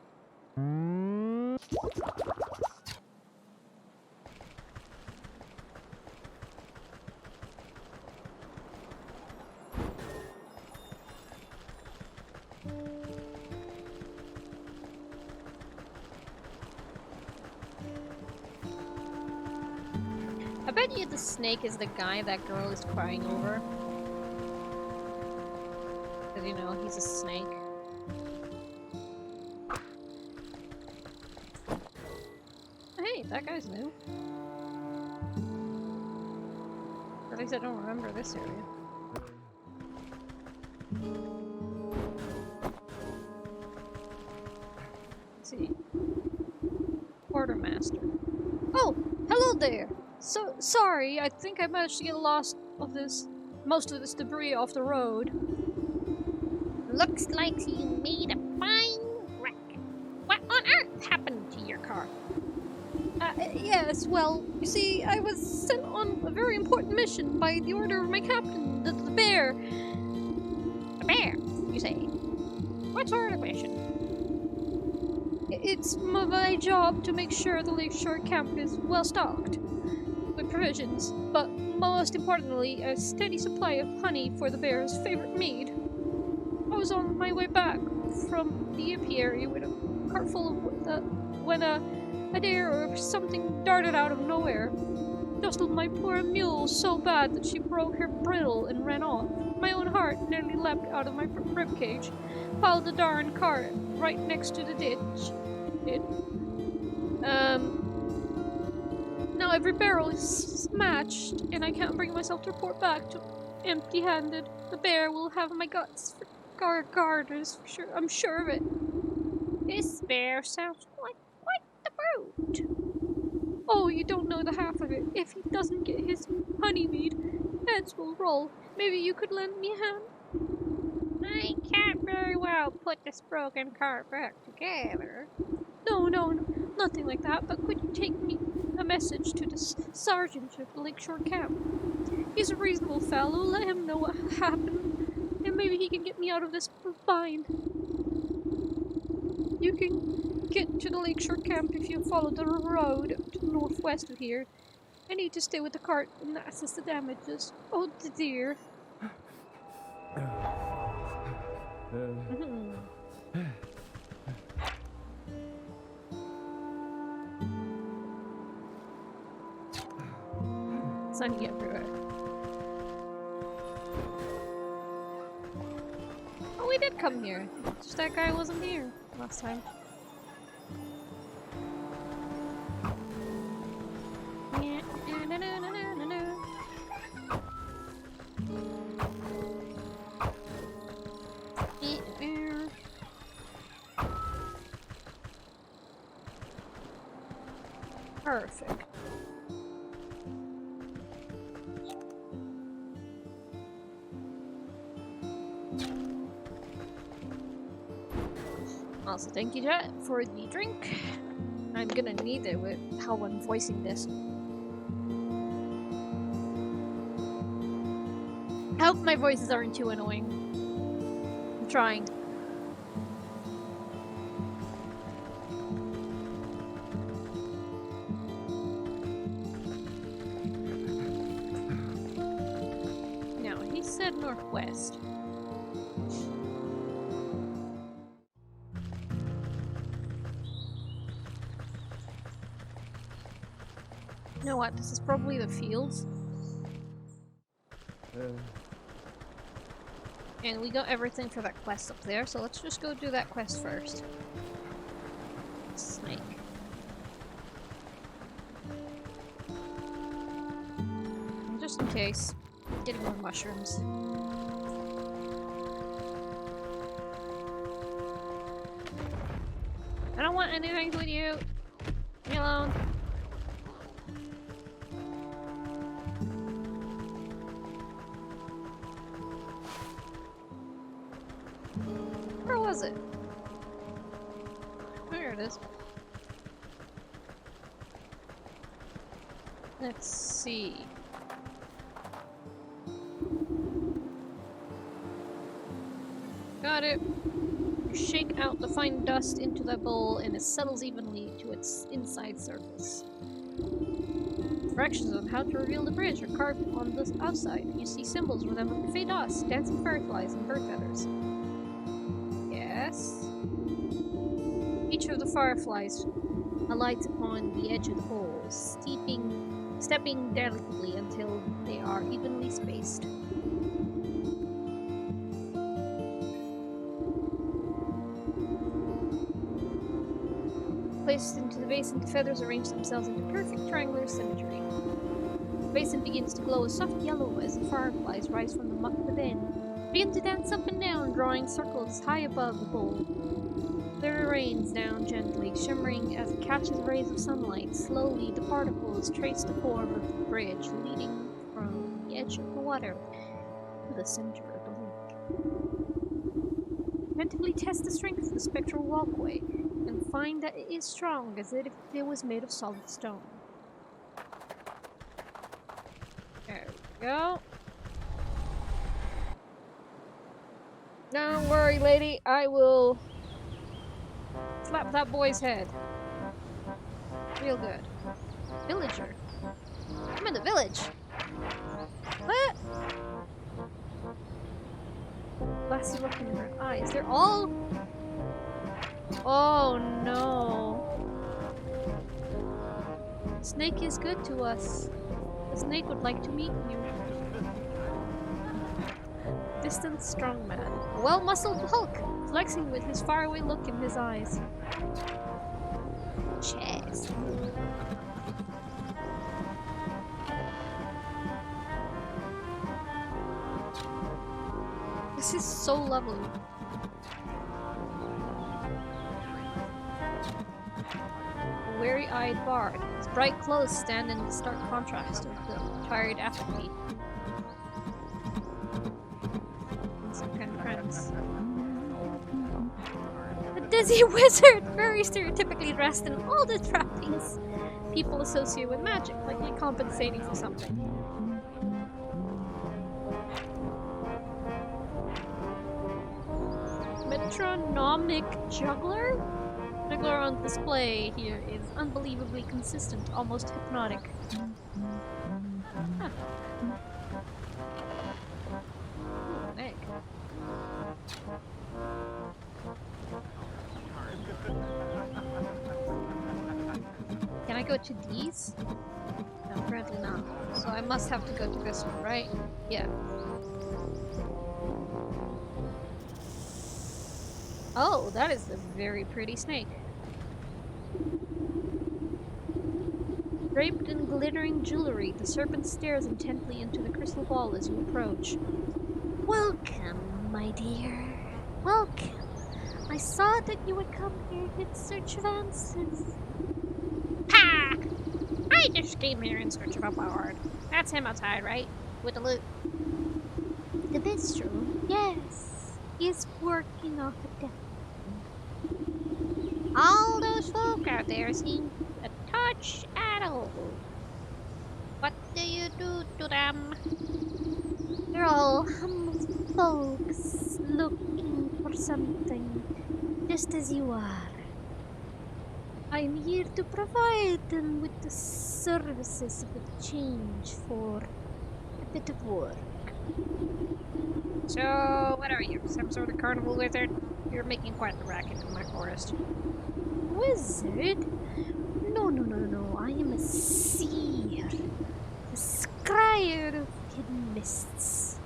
I bet you the snake is the guy that girl is crying over. Because, you know, he's a snake. Hey, that guy's new. Or at least I don't remember this area. Let's see. Quartermaster. Oh! Hello there! So sorry, I think I managed to get most of this debris off the road. Looks like you made a fine wreck. What on earth happened to your car? Yes, well, you see, I was sent on a very important mission by the order of my captain, the bear. The bear, you say? What sort of mission? It's my job to make sure the lakeshore camp is well stocked with provisions, but most importantly, a steady supply of honey for the bear's favorite mead. I was on my way back from the Yippee area with a cart full of when a dare or something darted out of nowhere. Jostled my poor mule so bad that she broke her bridle and ran off. My own heart nearly leapt out of my ribcage. Piled the darn cart right next to the ditch. Now every barrel is smashed, and I can't bring myself to report back to empty-handed. The bear will have my guts for garters, for sure. I'm sure of it. This bear sounds quite the brute. Oh, you don't know the half of it. If he doesn't get his honeymead, heads will roll. Maybe you could lend me a hand? I can't very well put this broken cart back together. No, nothing like that, but could you take me a message to the sergeant of the Lakeshore camp? He's a reasonable fellow, let him know what happened, and maybe he can get me out of this bind. You can get to the Lakeshore camp if you follow the road to the northwest of here. I need to stay with the cart and assess the damages. Oh dear. Sunny everywhere. Oh, we did come here. Just that guy wasn't here last time. Perfect. Also, thank you, Jet, for the drink. I'm gonna need it with how I'm voicing this. I hope my voices aren't too annoying. I'm trying. Now, he said northwest. You know what? This is probably the fields. And we got everything for that quest up there, so let's just go do that quest first. Snake. Just in case. Getting more mushrooms. I don't want anything with you. Leave me alone. Where was it? There it is. Let's see. Got it. You shake out the fine dust into the bowl and it settles evenly to its inside surface. Directions on how to reveal the bridge are carved on the outside. You see symbols resembling fey dust, dancing fireflies, and bird feathers. Yes. Each of the fireflies alights upon the edge of the bowl, stepping delicately until they are evenly spaced. Placed into the basin, the feathers arrange themselves into perfect triangular symmetry. The basin begins to glow a soft yellow as the fireflies rise from the muck within. Begin to dance up and down, drawing circles high above the bowl. Glitter rains down gently, shimmering as it catches rays of sunlight. Slowly, the particles trace the form of the bridge, leading from the edge of the water to the center of the lake. Attentively test the strength of the spectral walkway, and find that it is strong as if it was made of solid stone. There we go. Don't worry, lady. I will slap that boy's head. Real good. Villager. I'm in the village. What? Glassy look in her eyes. They're all... Oh no. Snake is good to us. The snake would like to meet you. Distant strong man. A well-muscled Hulk, flexing with his faraway look in his eyes. Chest. This is so lovely. A weary-eyed bard. His bright clothes stand in stark contrast with the tired apathy. Some kind of friends. A dizzy wizard, very stereotypically dressed in all the trappings people associate with magic, likely compensating for something. Metronomic juggler? Juggler on display here is unbelievably consistent, almost hypnotic. Huh. Ooh, an egg. Can I go to these? No, apparently not. So I must have to go to this one, right? Yeah. Oh, that is a very pretty snake. Draped in glittering jewelry, the serpent stares intently into the crystal ball as you approach. Welcome, my dear. Welcome. I saw that you would come here in search of answers. Ha! I just came here in search of a bard. That's him outside, right? With the loot. The bistro? Yes. He is working off a debt. All those folk out there seem a touch addled. What do you do to them? They're all humble folks looking for something, just as you are. I'm here to provide them with the services of exchange for a bit of work. So, what are you? Some sort of carnival wizard? You're making quite the racket in my forest. Wizard? No. I am a seer. A scryer of hidden mists.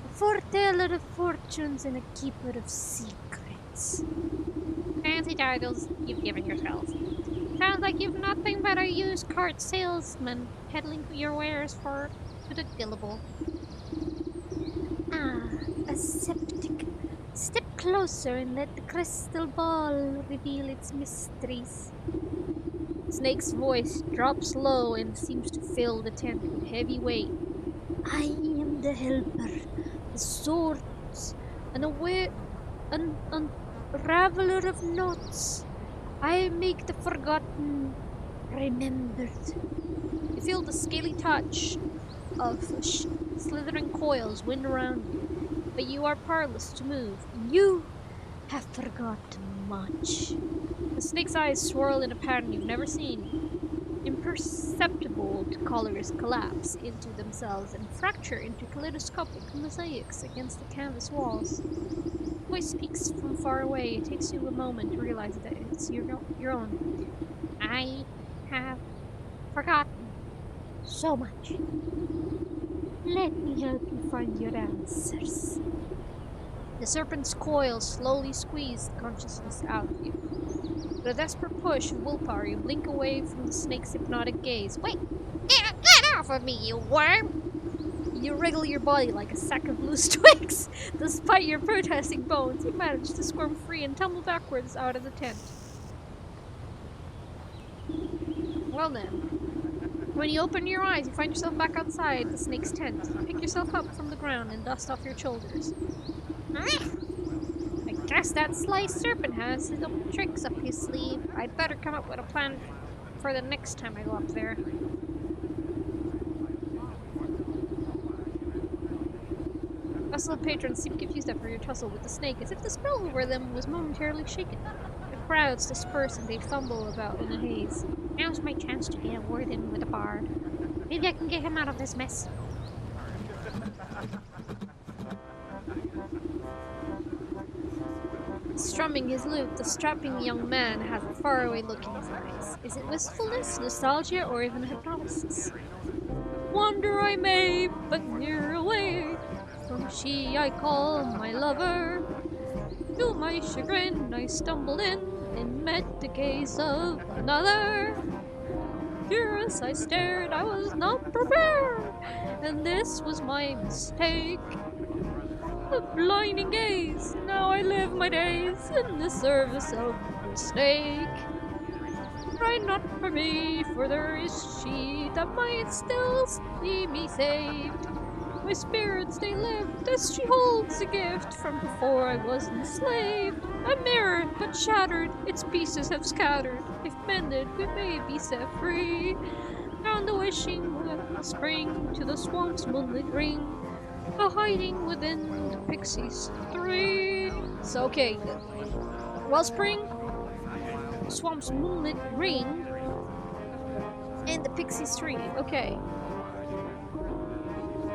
A foreteller of fortunes and a keeper of secrets. Fancy titles you've given yourself. Sounds like you've nothing but a used cart salesman peddling your wares to the gullible. Ah, a septic. Step closer and let the crystal ball reveal its mysteries. Snake's voice drops low and seems to fill the tent with heavy weight. I am the helper, the swords, an unraveler of knots. I make the forgotten remembered. You feel the scaly touch of slithering coils wind around you, but you are powerless to move. You have forgotten much. The snake's eyes swirl in a pattern you've never seen. Imperceptible colors collapse into themselves and fracture into kaleidoscopic mosaics against the canvas walls. The voice speaks from far away. It takes you a moment to realize that it's your own. I have forgotten so much. Let me help you find your answers. The serpent's coils slowly squeeze consciousness out of you. With a desperate push of willpower, you blink away from the snake's hypnotic gaze. Wait! Get off of me, you worm! You wriggle your body like a sack of loose twigs. Despite your protesting bones, you manage to squirm free and tumble backwards out of the tent. Well then, when you open your eyes, you find yourself back outside the snake's tent. You pick yourself up from the ground and dust off your shoulders. I guess that sly serpent has his own tricks up his sleeve. I'd better come up with a plan for the next time I go up there. Bustle patrons seem confused after your tussle with the snake, as if the spell over them was momentarily shaken. The crowds disperse and they fumble about in a haze. Now's my chance to get a word in with the bard. Maybe I can get him out of this mess. Strumming his lute, the strapping young man has a faraway look in his eyes. Is it wistfulness, nostalgia, or even hypnosis? Wander I may, but near away from she I call my lover. To my chagrin, I stumbled in and met the gaze of another. Furious I stared, I was not prepared, and this was my mistake. A blinding gaze, now I live my days in the service of the snake. Cry not for me, for there is she that might still see me saved. My spirits they lived, as she holds a gift from before I was enslaved. A mirror, but shattered, its pieces have scattered. If mended, we may be set free. Down the wishing well spring to the swamp's moonlit ring, a hiding within the pixies 3. So okay, Wellspring, Swamp's moonlit ring, and the pixies 3. Okay.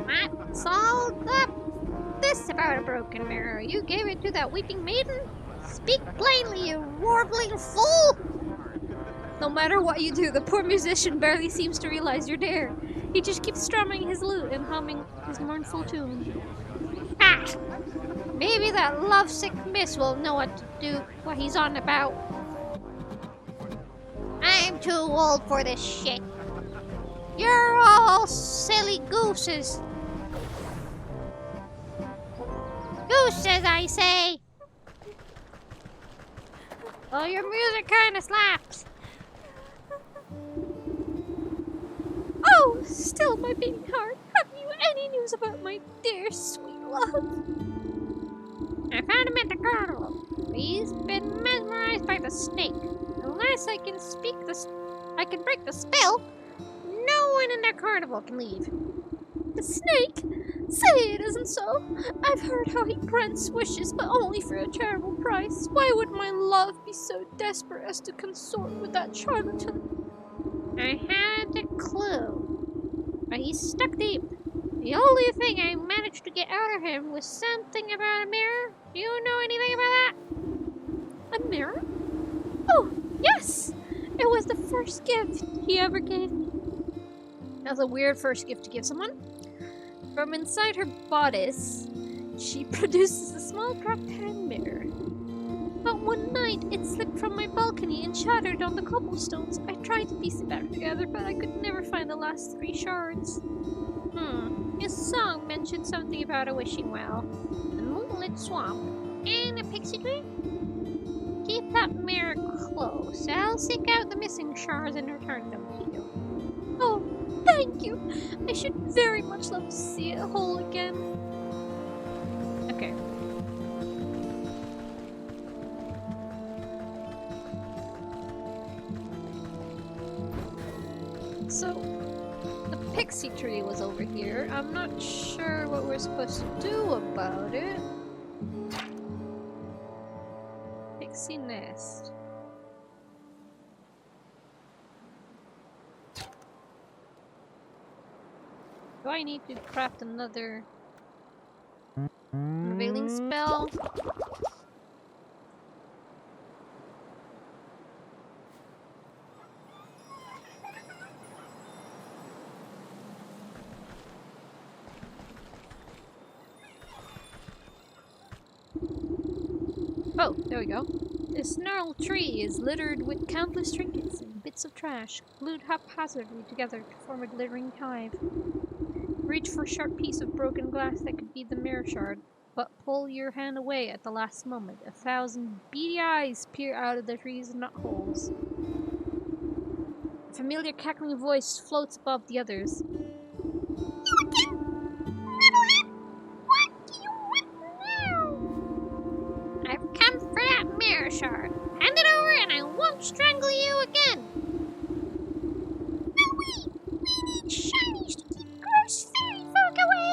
That's all this about a broken mirror. You gave it to that weeping maiden? Speak plainly, you warbling fool! No matter what you do, the poor musician barely seems to realize you're there. He just keeps strumming his lute and humming his mournful tune. Ah! Maybe that lovesick miss will know what he's on about. I'm too old for this shit. You're all silly gooses. Gooses, I say! Well, your music kinda slaps. Oh, still my beating heart, have you any news about my dear sweet love? I found him at the carnival. He's been mesmerized by the snake. Unless I can break the spell, no one in that carnival can leave. The snake? Say it isn't so. I've heard how he grants wishes, but only for a terrible price. Why would my love be so desperate as to consort with that charlatan? I had a clue, but he's stuck deep. The only thing I managed to get out of him was something about a mirror. Do you know anything about that? A mirror? Oh, yes! It was the first gift he ever gave me. That's a weird first gift to give someone. From inside her bodice She produces a small dropped hand mirror. But one night, it slipped from my balcony and shattered on the cobblestones. I tried to piece it back together, but I could never find the last 3 shards. His song mentioned something about a wishing well, a moonlit swamp, and a pixie tree. Keep that mirror close. I'll seek out the missing shards and return them to you. Oh, thank you! I should very much love to see it whole again. Okay. So, the pixie tree was over here. I'm not sure what we're supposed to do about it. Pixie nest. Do I need to craft another unveiling spell? Oh, there we go. This gnarled tree is littered with countless trinkets and bits of trash, glued haphazardly together to form a glittering hive. Reach for a sharp piece of broken glass that could be the mirror shard, but pull your hand away at the last moment. 1,000 beady eyes peer out of the tree's knotholes. A familiar cackling voice floats above the others. I've come for that mirror shard. Hand it over and I won't strangle you again. No, wait! We need shinies to keep gross fairy folk away!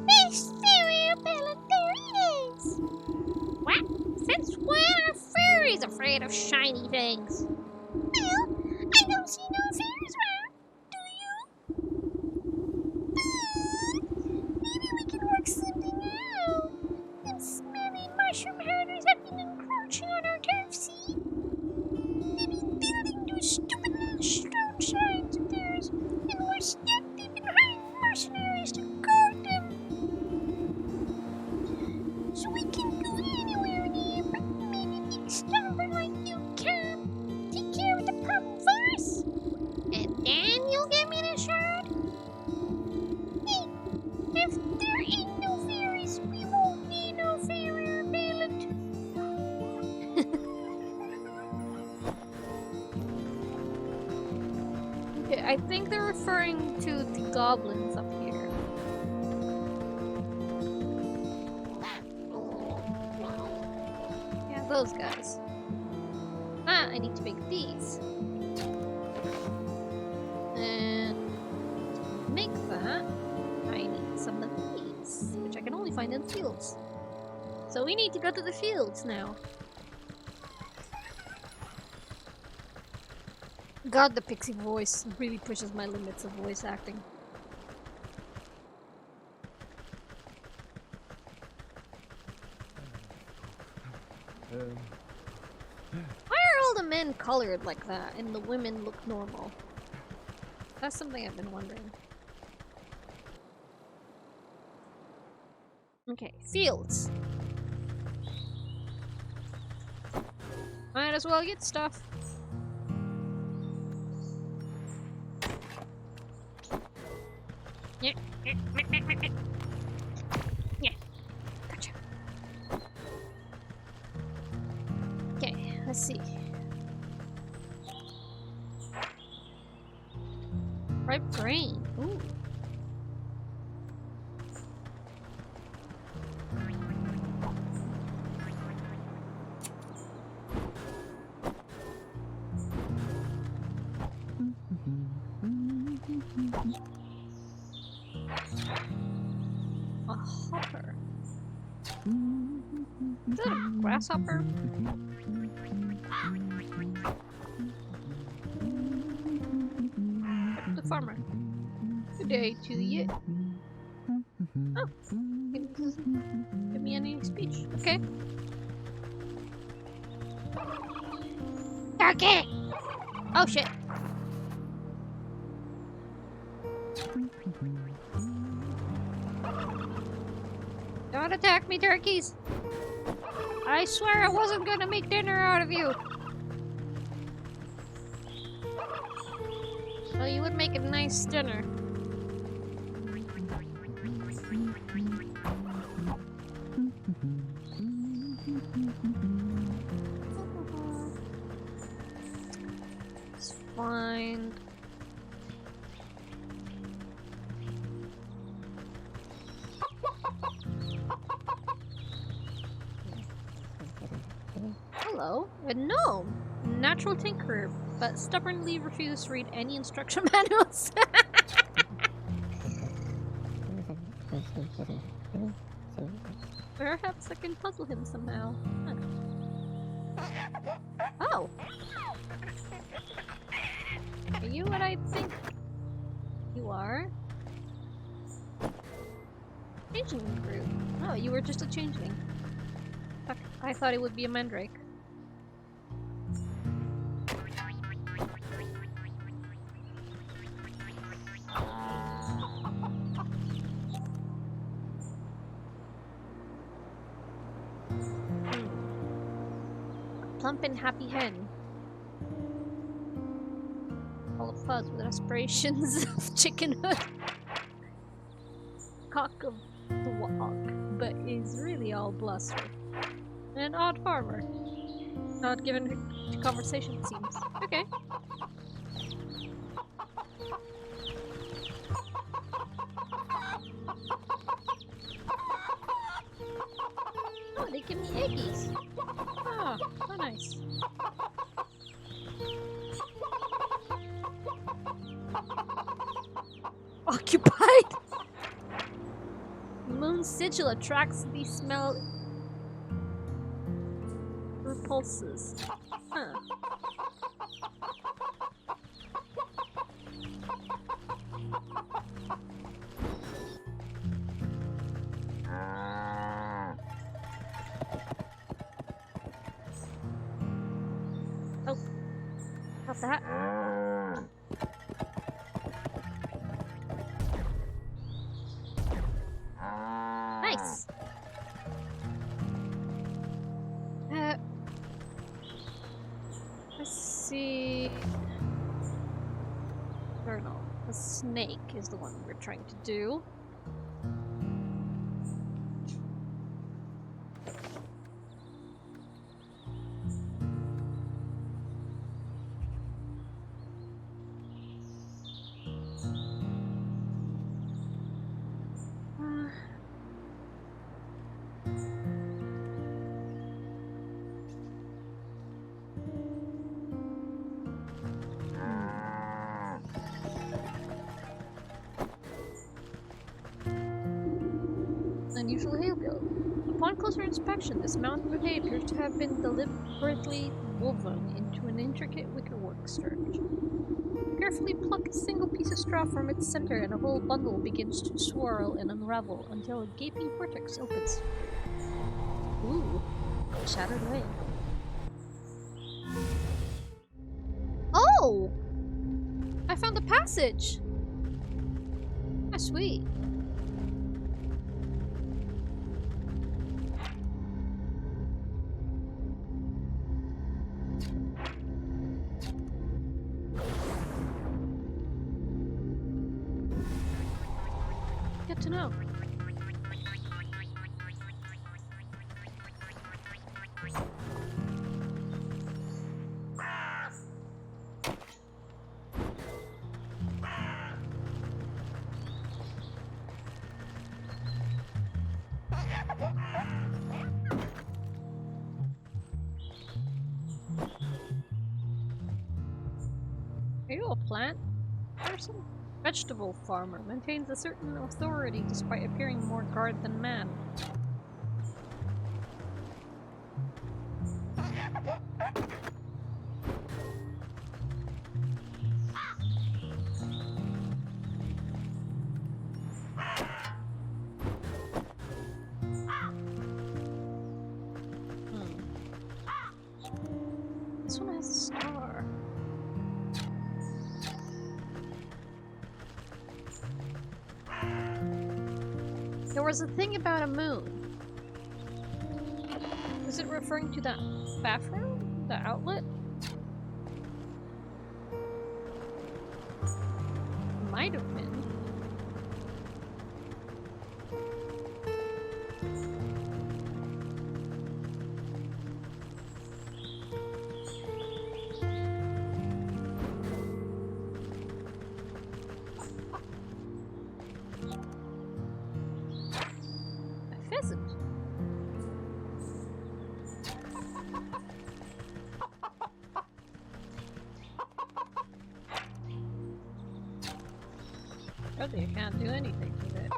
This fairy repellent there is! What? Since when are fairies afraid of shiny things? Well, I don't see no fairies around. Do you? Maybe we can work something out. Them smelly mushroom herders have been encroaching on our turf, see? They've been building those stupid little stone shrines of theirs, and worse yet, they've been hiring mercenaries to guard them. So we can go anywhere near, but maybe big stubborn like you can take care of the problem for us. And then you'll give me the shard? Hey, if there ain't no fairies, we won't need no fairy repellent. Okay, I think they're referring to the goblins up here. Yeah, those guys. Ah, I need to make these. And to make that, I need some of these, which I can only find in fields. So we need to go to the fields now. God, the pixie voice really pushes my limits of voice acting. Why are all the men colored like that and the women look normal? That's something I've been wondering. Okay, fields. Might as well get stuff. Yeah. Yeah. Gotcha. Okay, let's see. Ripe grain. Ooh. A hopper. Is that a grasshopper? The farmer. Good day to you. Oh, give me any speech. Okay. Okay. Oh shit. Don't attack me, turkeys! I swear I wasn't gonna make dinner out of you! Well, you would make a nice dinner. Let's find... Hello, a gnome! Natural tinkerer, but stubbornly refuses to read any instruction manuals. Perhaps I can puzzle him somehow. Huh. Oh! Are you what I think you are? Changeling group. Oh, you were just a changeling. Fuck, I thought it would be a mandrake. Plump and happy hen. All of fuzz with aspirations of chickenhood. Cock of the walk, but is really all bluster. An odd farmer. Not given to conversation, it seems. Okay. Oh, they give me eggies. Oh, how nice. Occupied! Moon sigil attracts the smell repulses. Huh. Oh. Not that. Nice. Let's see. Or no, the snake is the one we're trying to do. Unusual hail bill. Upon closer inspection, this mountain of hay appears to have been deliberately woven into an intricate wickerwork structure. Carefully pluck a single piece of straw from its center and a whole bundle begins to swirl and unravel until a gaping vortex opens. Ooh, shattered way. Oh! I found the passage! Ah, sweet. Good to know. Are you a plant person? Vegetable farmer maintains a certain authority despite appearing more guard than man. This one has a star. There was a thing about a moon. Is it referring to that bathroom? The outlet? Might have been. A pheasant. Brother, you can't do anything with it.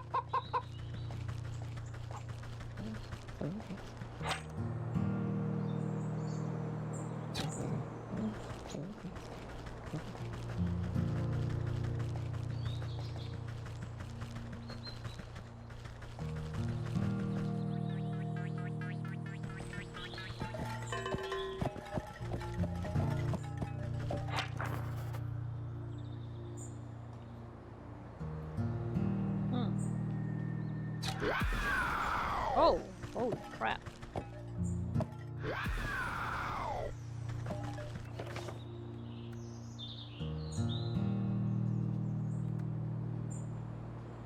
Oh, holy crap.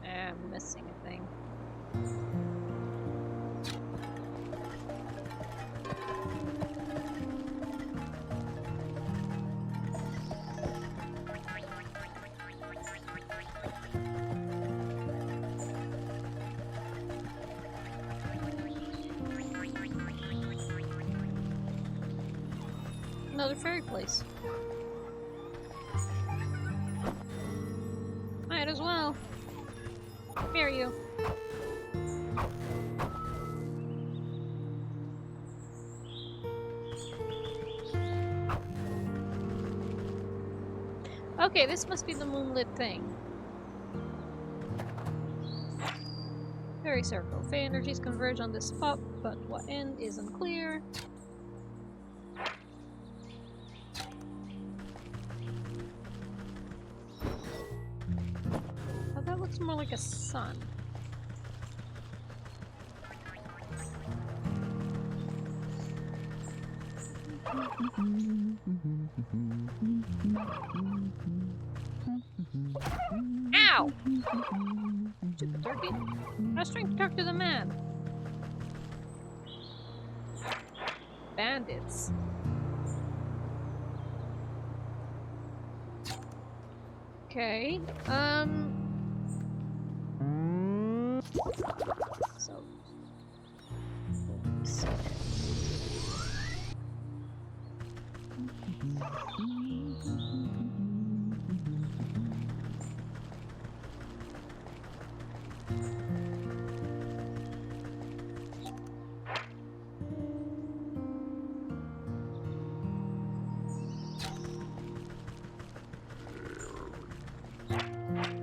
I'm missing a thing. Another fairy place. Might as well. Here you. Okay, this must be the moonlit thing. Fairy circle. Fey energies converge on this spot, but what end is unclear. Looks more like a sun. Ow! Stupid turkey. I was trying to talk to the man. Bandits. Okay, so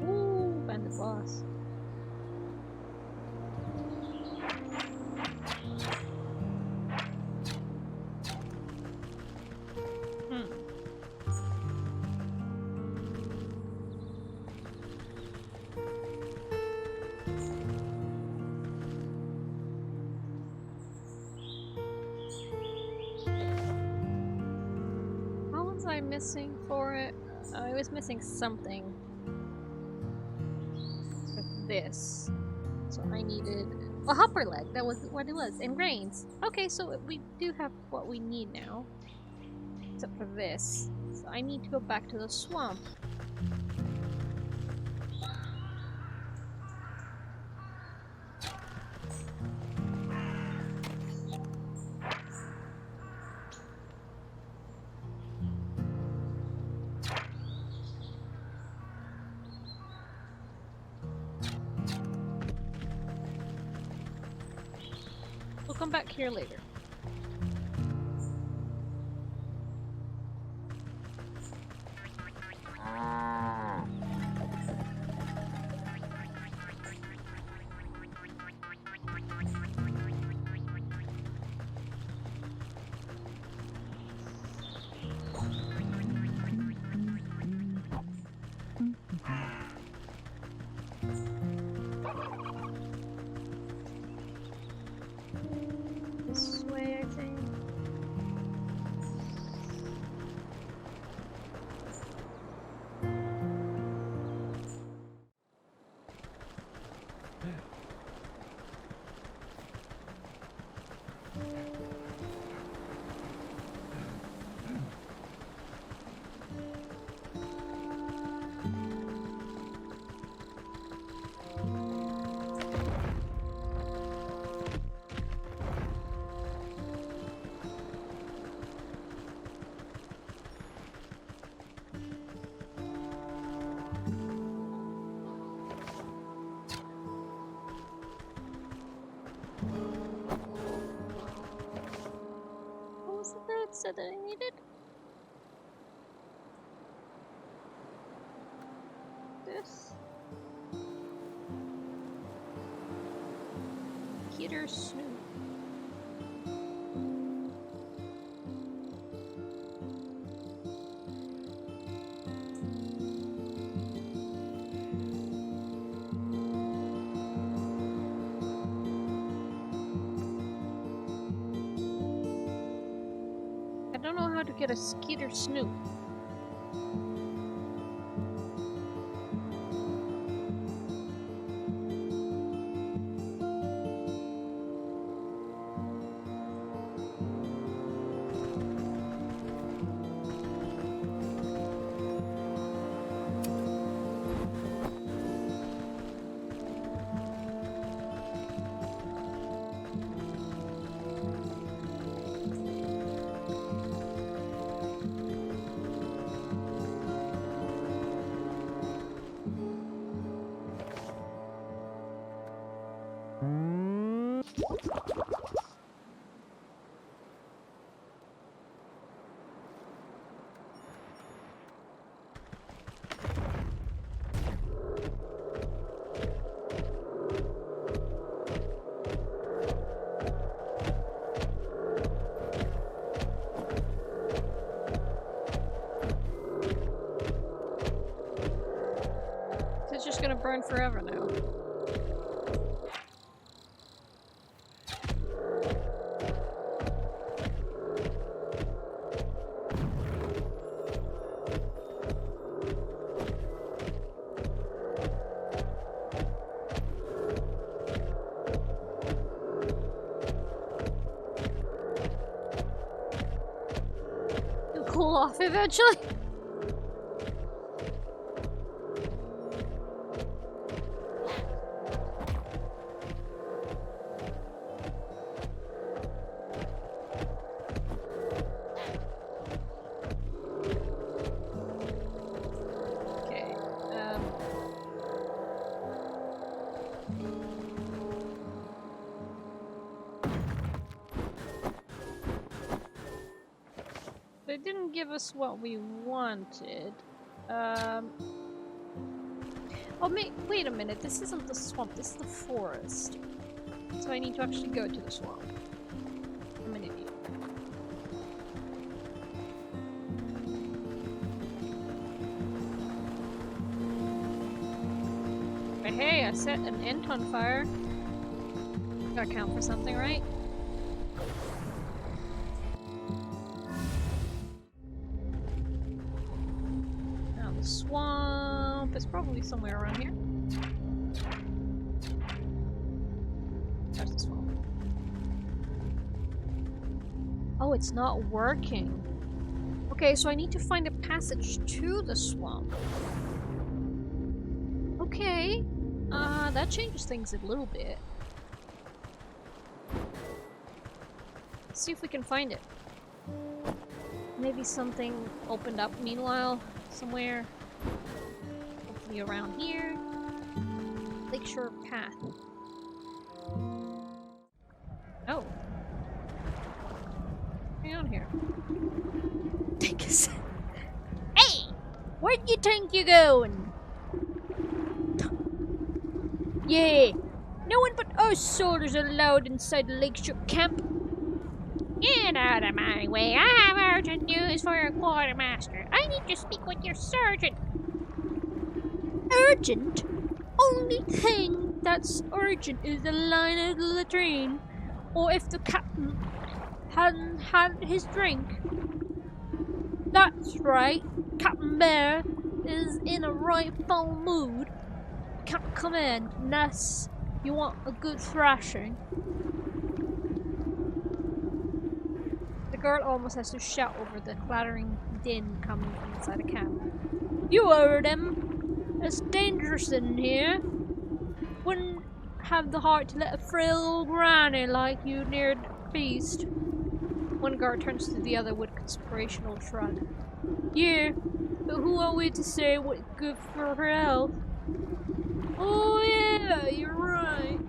ooh, bandit boss. Missing for it? I was missing something with this. So I needed a hopper leg. That was what it was. And grains. Okay, so we do have what we need now. Except for this. So I need to go back to the swamp. Come back here later. This said that I needed? This? Peter Snoop. I don't know how to get a Skeeter Snoop. It's just gonna burn forever now. It'll cool off eventually. They didn't give us what we wanted. Oh, wait a minute. This isn't the swamp. This is the forest. So I need to actually go to the swamp. I'm an idiot. But hey, I set an ant on fire. Gotta count for something, right? Swamp is probably somewhere around here. There's the swamp. Oh, it's not working. Okay, so I need to find a passage to the swamp. Okay. That changes things a little bit. Let's see if we can find it. Maybe something opened up meanwhile. Somewhere, hopefully around here. Lakeshore Path. Oh. Hang on here. Take a sec. Hey! Where do you think you're going? Yeah. No one but us soldiers are allowed inside the Lakeshore camp. Get out of my way. I have urgent news for your quartermaster. I need to speak with your sergeant. Urgent? Only thing that's urgent is the line of the latrine. Or if the captain hadn't had his drink. That's right. Captain Bear is in a right foul mood. Can't come in unless you want a good thrashing. The girl almost has to shout over the clattering din coming from inside the camp. You heard him. It's dangerous in here. Wouldn't have the heart to let a frail old granny like you near the feast. One guard turns to the other with a conspirational shrug. Yeah, but who are we to say what's good for her health? Oh yeah, you're right.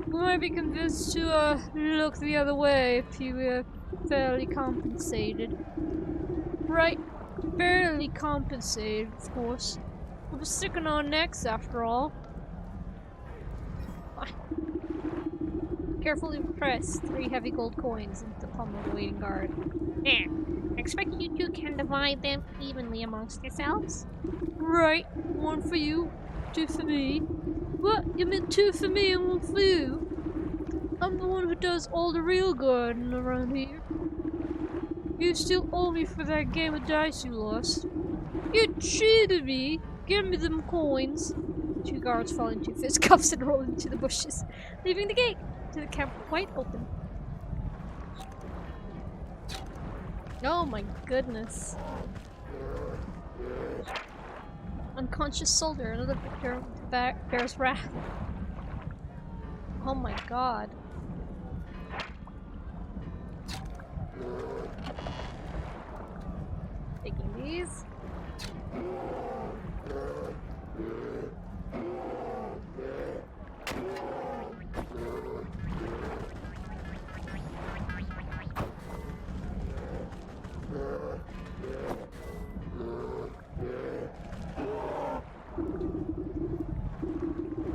We might be convinced to look the other way if you Fairly compensated. Right, fairly compensated, of course. We're sticking on necks, after all. Carefully press 3 heavy gold coins into the palm of the waiting guard. There. Expect you two can divide them evenly amongst yourselves. Right, 1 for you, 2 for me. What? You meant 2 for me and 1 for you? I'm the one who does all the real guarding around here. You still owe me for that game of dice you lost. You cheated me! Give me them coins! 2 guards fall into fistcuffs and roll into the bushes, leaving the gate to the camp wide open. Oh my goodness. Unconscious soldier, another victor of the bear's wrath. Oh my god. Taking these.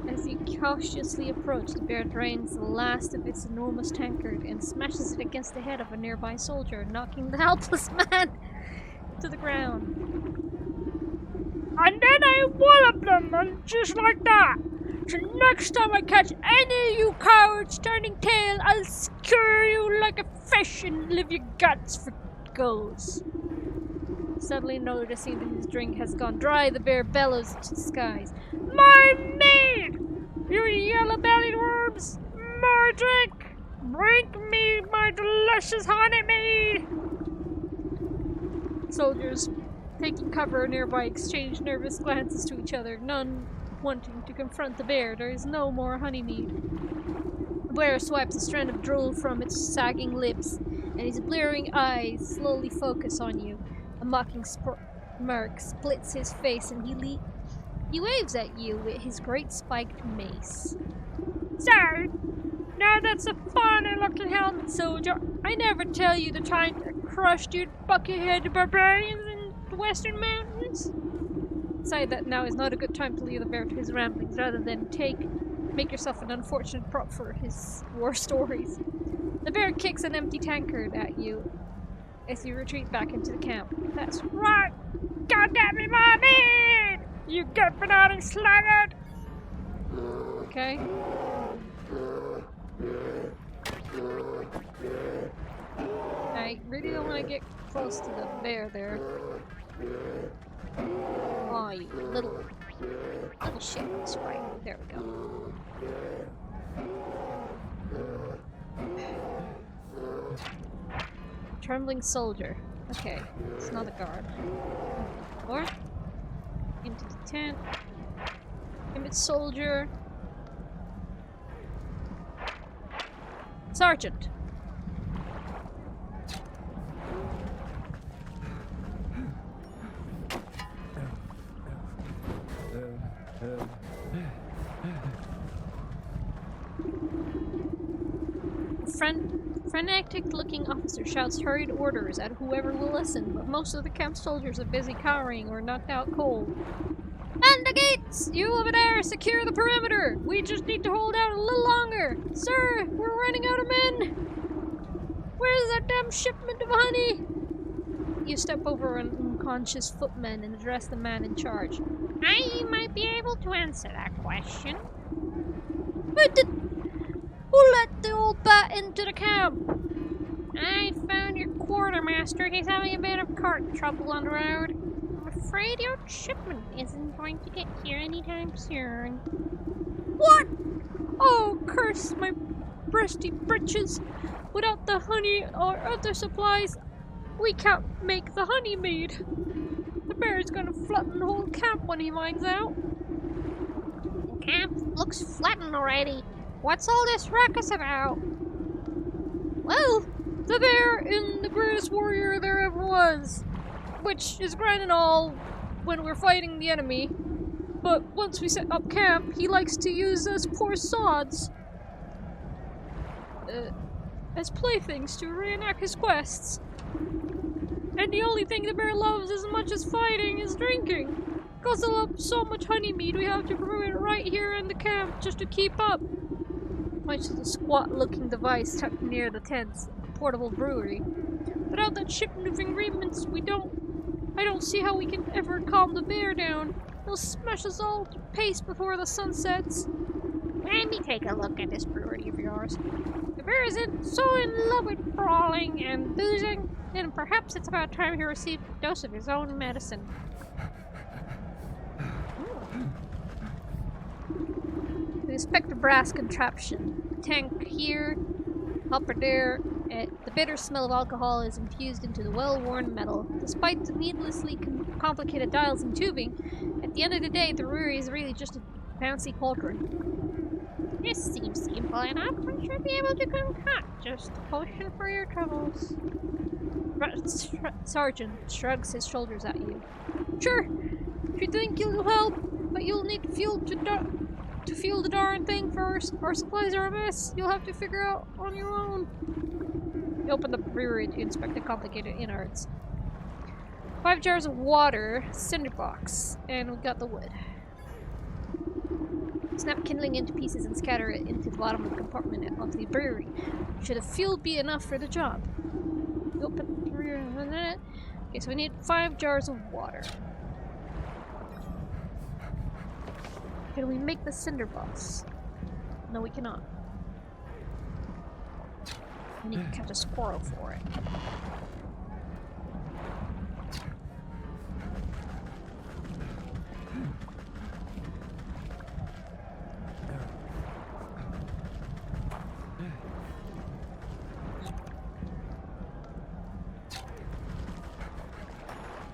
As you cautiously approach, the bear drains the last of its enormous tankard and smashes it against the head of a nearby soldier, knocking the helpless man to the ground. And then I wallop them, and just like that. So next time I catch any of you cowards turning tail, I'll skewer you like a fish and leave your guts for goals. Suddenly noticing that his drink has gone dry, the bear bellows into the skies. My meat! You yellow-bellied worms! More drink! Bring me my delicious honey mead! Soldiers, taking cover nearby, exchange nervous glances to each other, none wanting to confront the bear. There is no more honey mead. The bear swipes a strand of drool from its sagging lips, and his blearing eyes slowly focus on you. A mocking smirk splits his face, and he waves at you with his great spiked mace. So, now that's a funny-looking helmet, soldier. I never tell you the time I crushed you bucket-headed barbarians in the western mountains. Decide that now is not a good time to leave the bear to his ramblings, rather than make yourself an unfortunate prop for his war stories. The bear kicks an empty tankard at you as you retreat back into the camp. That's right! God damn me, my meat! You good for nothing, sluggard! Okay. I really don't want to get close to the bear there. Oh, you little shit. Right, there we go. Trembling soldier. Okay, it's not a guard. Or into the tent. Timid soldier. Sergeant. Frenetic-looking officer shouts hurried orders at whoever will listen, but most of the camp soldiers are busy cowering or knocked out cold. Man the gates! You over there, secure the perimeter! We just need to hold out a little longer! Sir, we're running out of men! Where's that damn shipment of honey? You step over an unconscious footman and address the man in charge. I might be able to answer that question. Who let the old bat into the camp? I found your quartermaster. He's having a bit of cart trouble on the road. I'm afraid your shipment isn't going to get here anytime soon. What? Oh, curse my breasty britches. Without the honey or other supplies, we can't make the honey mead. The bear's gonna flatten the whole camp when he finds out. The camp looks flattened already. What's all this ruckus about? Well, the bear is the greatest warrior there ever was. Which is grand and all when we're fighting the enemy. But once we set up camp, he likes to use us poor sods. as playthings to reenact his quests. And the only thing the bear loves as much as fighting is drinking. Guzzle up so much honey mead we have to brew it right here in the camp just to keep up. Points to the squat-looking device tucked near the tents, portable brewery. Without that ship-moving ingredients, I don't see how we can ever calm the bear down. He'll smash us all to paste before the sun sets. Let me take a look at this brewery of yours. The bear isn't so in love with brawling and boozing, then perhaps it's about time he received a dose of his own medicine. We inspect the brass contraption. Tank here, hopper there. The bitter smell of alcohol is infused into the well-worn metal. Despite the needlessly complicated dials and tubing, at the end of the day, the brewery is really just a fancy cauldron. This seems simple enough. We should be able to concoct just a potion for your troubles. Sergeant shrugs his shoulders at you. Sure, if you think you'll help, but you'll need fuel to fuel the darn thing first. Our supplies are a mess. You'll have to figure out on your own. You open the brewery to inspect the complicated innards. 5 jars of water, cinder box, and we got the wood. Snap kindling into pieces and scatter it into the bottom of the compartment onto the brewery. Should the fuel be enough for the job? You open the brewery in a minute. Okay, so we need 5 jars of water. Can we make the cinder box? No, we cannot. We need to catch a squirrel for it.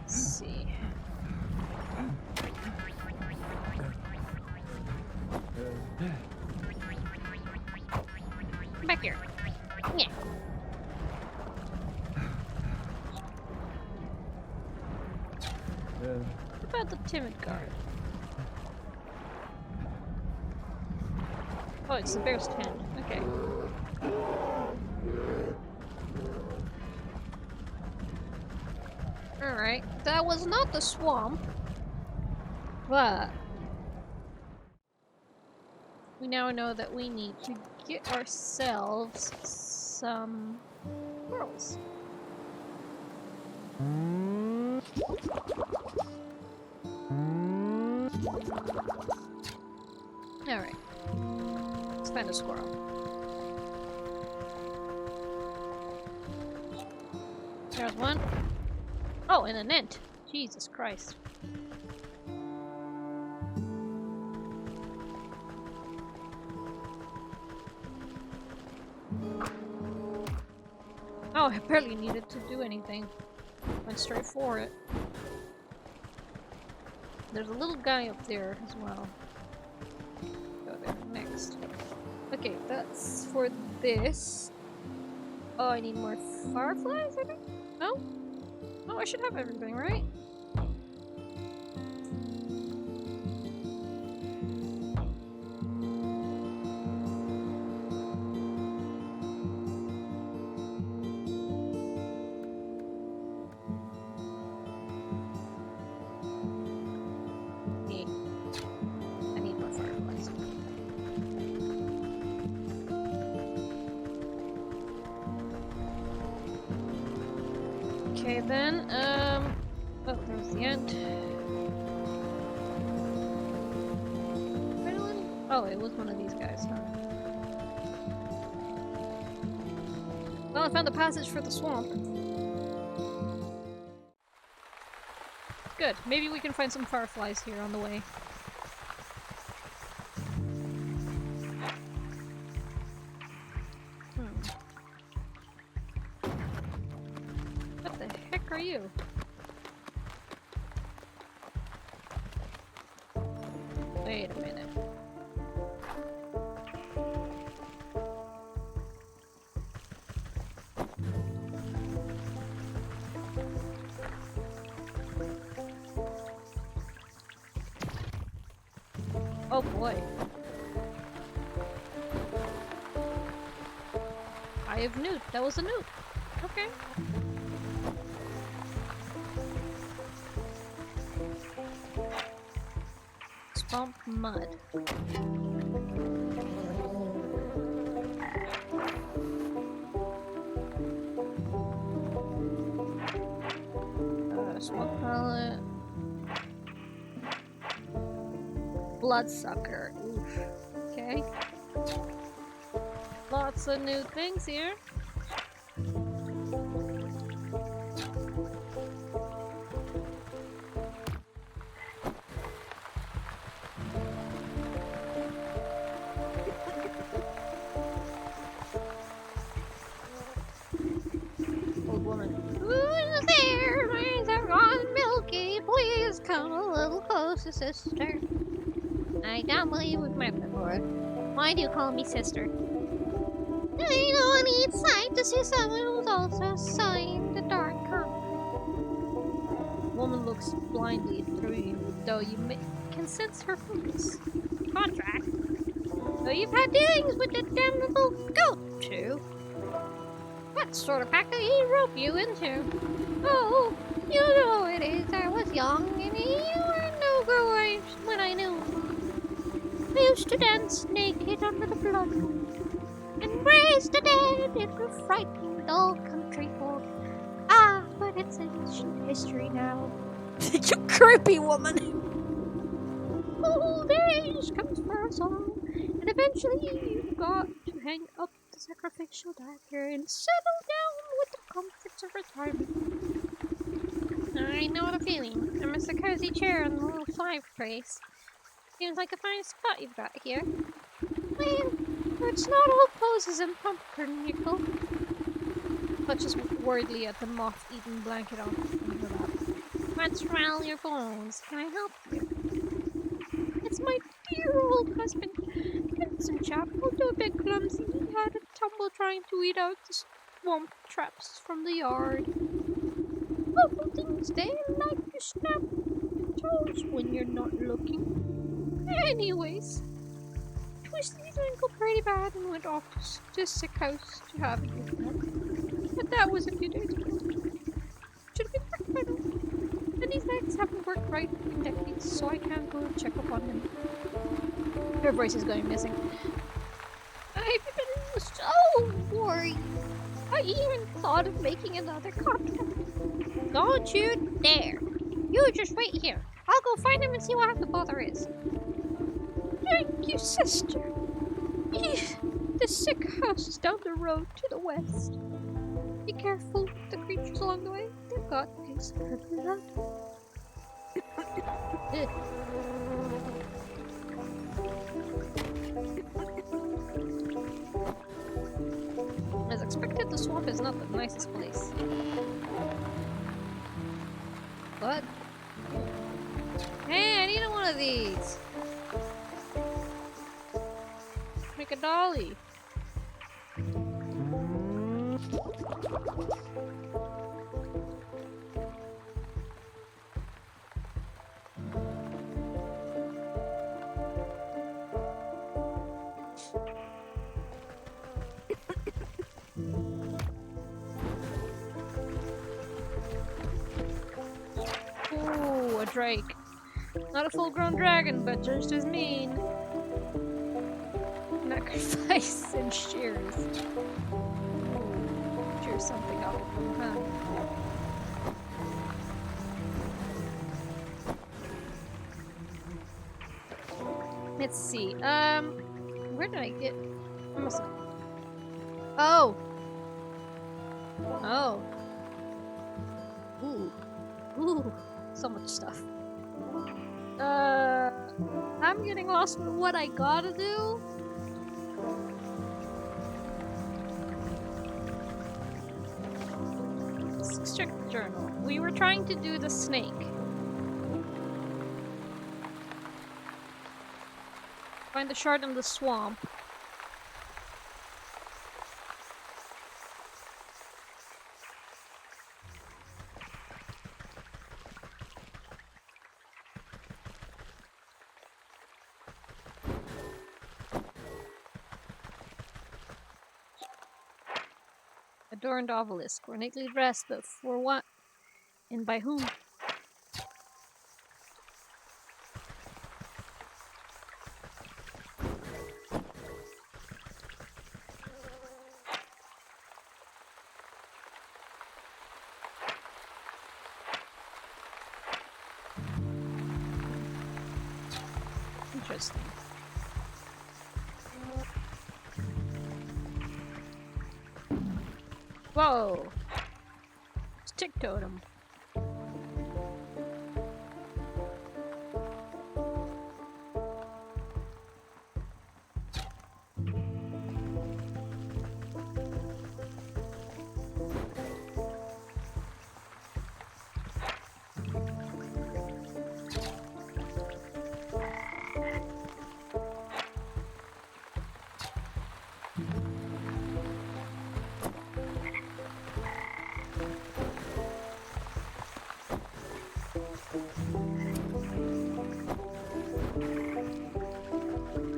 Let's see. Come back here. Yeah. What about the timid guard? Oh, it's the bear's tent. Okay. Alright, that was not the swamp. But we now know that we need to get ourselves some squirrels. Alright. Let's find a squirrel. There's one. Oh, and an ant. Jesus Christ. Oh, I barely needed to do anything. Went straight for it. There's a little guy up there as well. Go there next. Okay, that's for this. Oh, I need more fireflies, I think? No? No, I should have everything, right? I need more fireflies. Okay then, oh, there's the ant. Oh, it was one of these guys, huh? Well, I found the passage for the swamp. Good, maybe we can find some fireflies here on the way. What the heck are you? Wait a minute. Oh boy. Eye of Newt. That was a newt. Okay. Swamp mud. Swamp pellet. Bloodsucker. Oof. Okay. Lots of new things here. Old woman. Who's there? Eyes are on Milky. Please come a little closer, sister. I don't believe we've met before. Why do you call me sister? I don't need sight to see someone who's also signed the dark contract. Woman looks blindly through you, though you can sense her focus. Contract? So you've had dealings with the damnable goat, too? What sort of pack did he rope you into? Oh, you know it is. I was young, and you were no growers when I knew. I used to dance naked under the blood moon and raise the dead into frightening dull country folk. Ah, but it's ancient history now. You creepy woman! Old age comes for us all, and eventually you've got to hang up the sacrificial dagger and settle down with the comforts of retirement. I know the feeling. I miss the cozy chair and the little fireplace. Seems like a fine spot you've got here. Well, it's not all poses and pumpernickel. Clutches worriedly at the moth-eaten blanket on her lap. Let's rattle your bones. Can I help you? It's my dear old husband. Handsome chap, although a bit clumsy. He had a tumble trying to weed out the swamp traps from the yard. Awful things, they like to snap your toes when you're not looking. Anyways, twisted his ankle pretty bad and went off to sick house to have it looked at. But that was a few days ago. Should have been back by now. And his legs haven't worked right in decades, so I can't go and check up on him. Her voice is going missing. I've been so worried. I even thought of making another contract. Don't you dare. You just wait here. I'll go find him and see what the bother is. Thank you, sister. The sick house is down the road to the west. Be careful with the creatures along the way. They've got things for blood. As expected, the swamp is not the nicest place. What? Hey, I need one of these! Make a dolly! Ooh, a drake. Not a full-grown dragon, but just as mean. Sacrifice and shears. Shear something up, huh? Let's see. Where did I get? I must have... Oh. Oh. Ooh. Ooh. So much stuff. I'm getting lost with what I gotta do. Let's check the journal. We were trying to do the snake. Find the shard in the swamp. Adorned obelisk, ornately dressed, but for what? And by whom? Interesting. Whoa! Stick totem.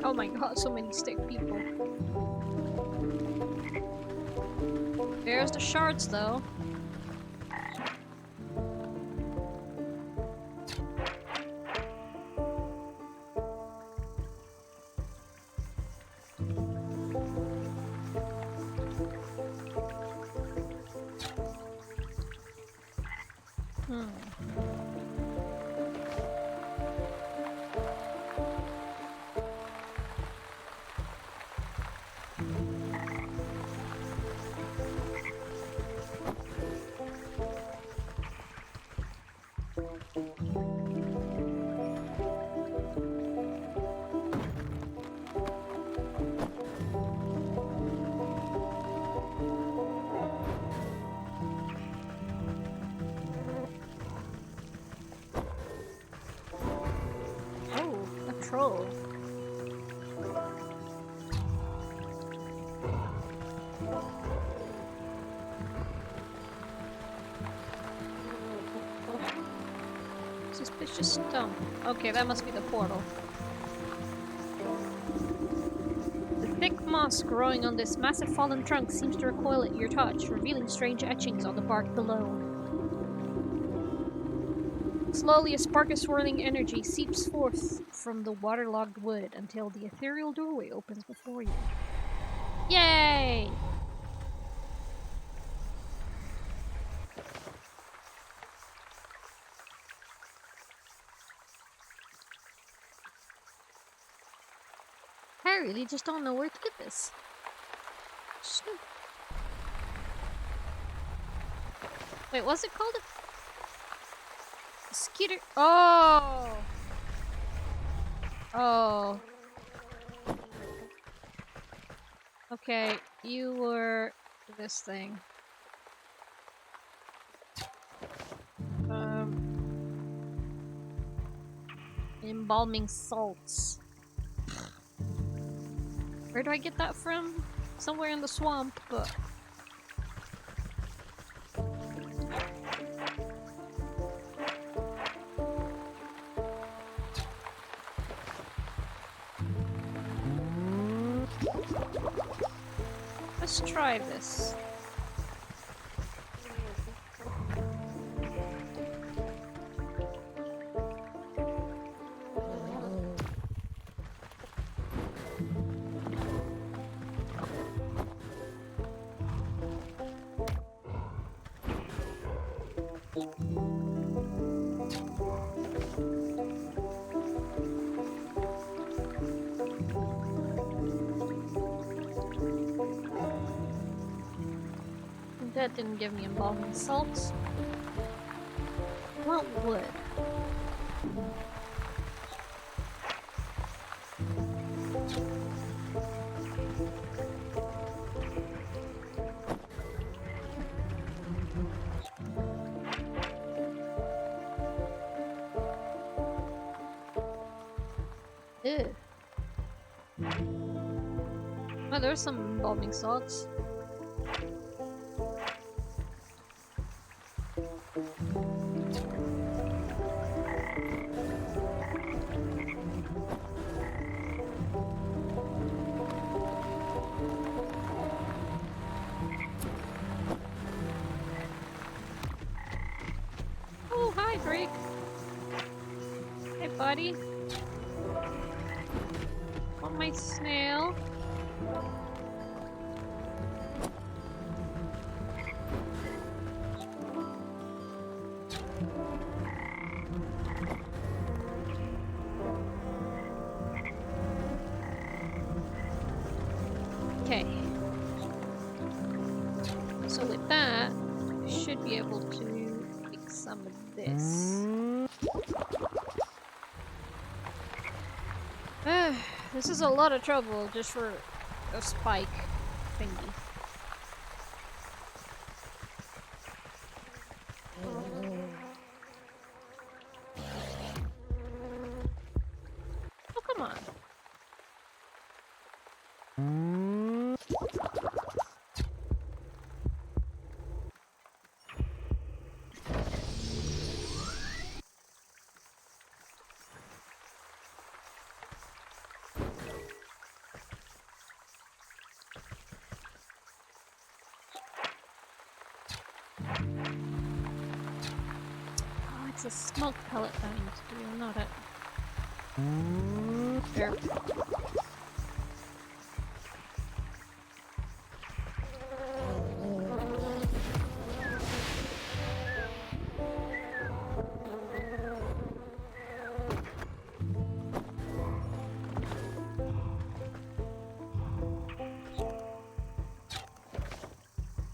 Oh my god, so many stick people. There's the shards though. Oh, a troll. Suspicious stump. Okay, that must be the portal. The thick moss growing on this massive fallen trunk seems to recoil at your touch, revealing strange etchings on the bark below. Slowly, a spark of swirling energy seeps forth from the waterlogged wood until the ethereal doorway opens before you. Yay! I really just don't know where to get this. Snoop. Wait, what's it called? Skeeter. Oh! Oh. Okay, you were this thing. Embalming salts. Where do I get that from? Somewhere in the swamp, but... Let's try this. That didn't give me embalming salts. What would? Ew. Oh, there's some embalming salts. Daddy. Want my snail. Okay. So with that, I should be able to make some of this. This is a lot of trouble just for a spike thingy. Oh, come on. Oh, it's a smoke pellet that I need to do, not it. There.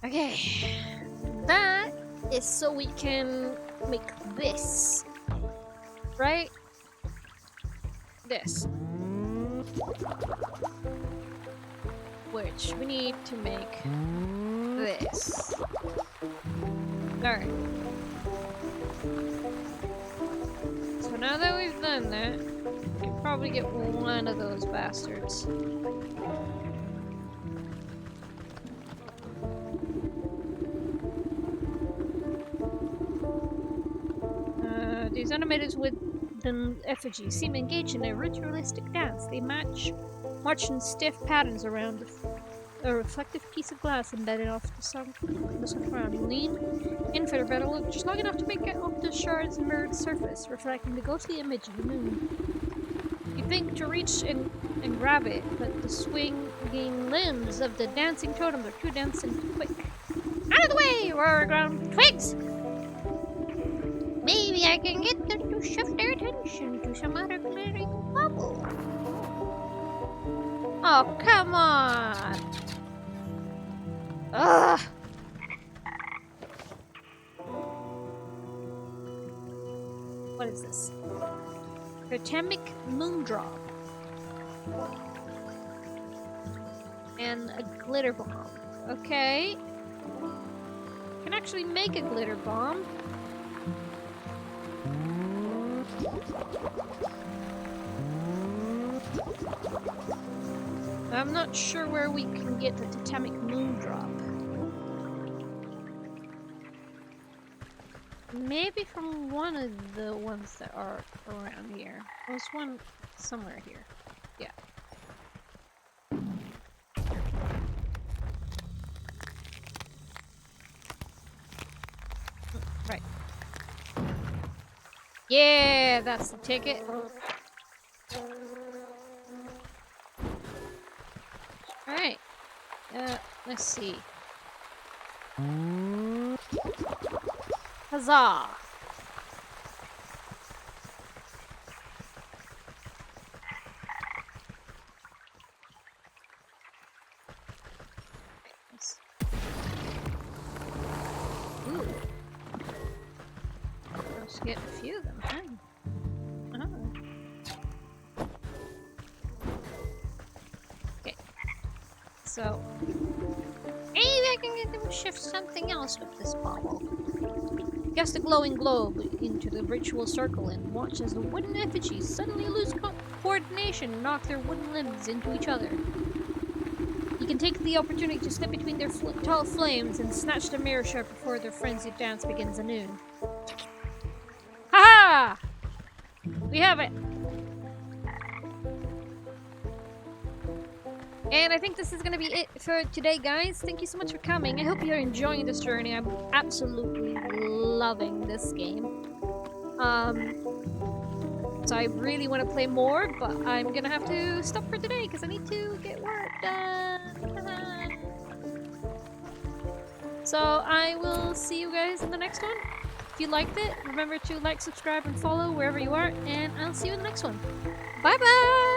Okay, that is so we can make this, right? This. Which we need to make this. Alright. So now that we've done that, we can probably get one of those bastards. These animators with the effigy seem engaged in a ritualistic dance. They march in stiff patterns around a reflective piece of glass embedded off the surrounding. Lean in for a better look, just long enough to make it off the shard's mirrored surface, reflecting the ghostly image of the moon. You think to reach and grab it, but the swinging limbs of the dancing totem are too dense and too quick. Out of the way! Roar ground twigs! Maybe I can get them to shift their attention to some other glittering bubble. Oh, come on! Ugh! What is this? Totemic Moondrop. And a glitter bomb. Okay. Can actually make a glitter bomb. I'm not sure where we can get the Totemic Moondrop. Maybe from one of the ones that are around here. There's one somewhere here. Yeah. Right. Yeah, that's the ticket. Alright. Let's see. Huzzah! Ooh. Let's get a few of them. Okay. So, maybe I can get them to shift something else with this bauble. Cast a glowing globe into the ritual circle and watch as the wooden effigies suddenly lose coordination and knock their wooden limbs into each other. You can take the opportunity to slip between their tall flames and snatch the mirror shard before their frenzied dance begins anew. Ha ha! We have it! And I think this is going to be it for today, guys. Thank you so much for coming. I hope you're enjoying this journey. I'm absolutely loving this game. So I really want to play more, but I'm gonna have to stop for today because I need to get work done. So I will see you guys in the next one. If you liked it, remember to like, subscribe, and follow wherever you are, and I'll see you in the next one. Bye bye!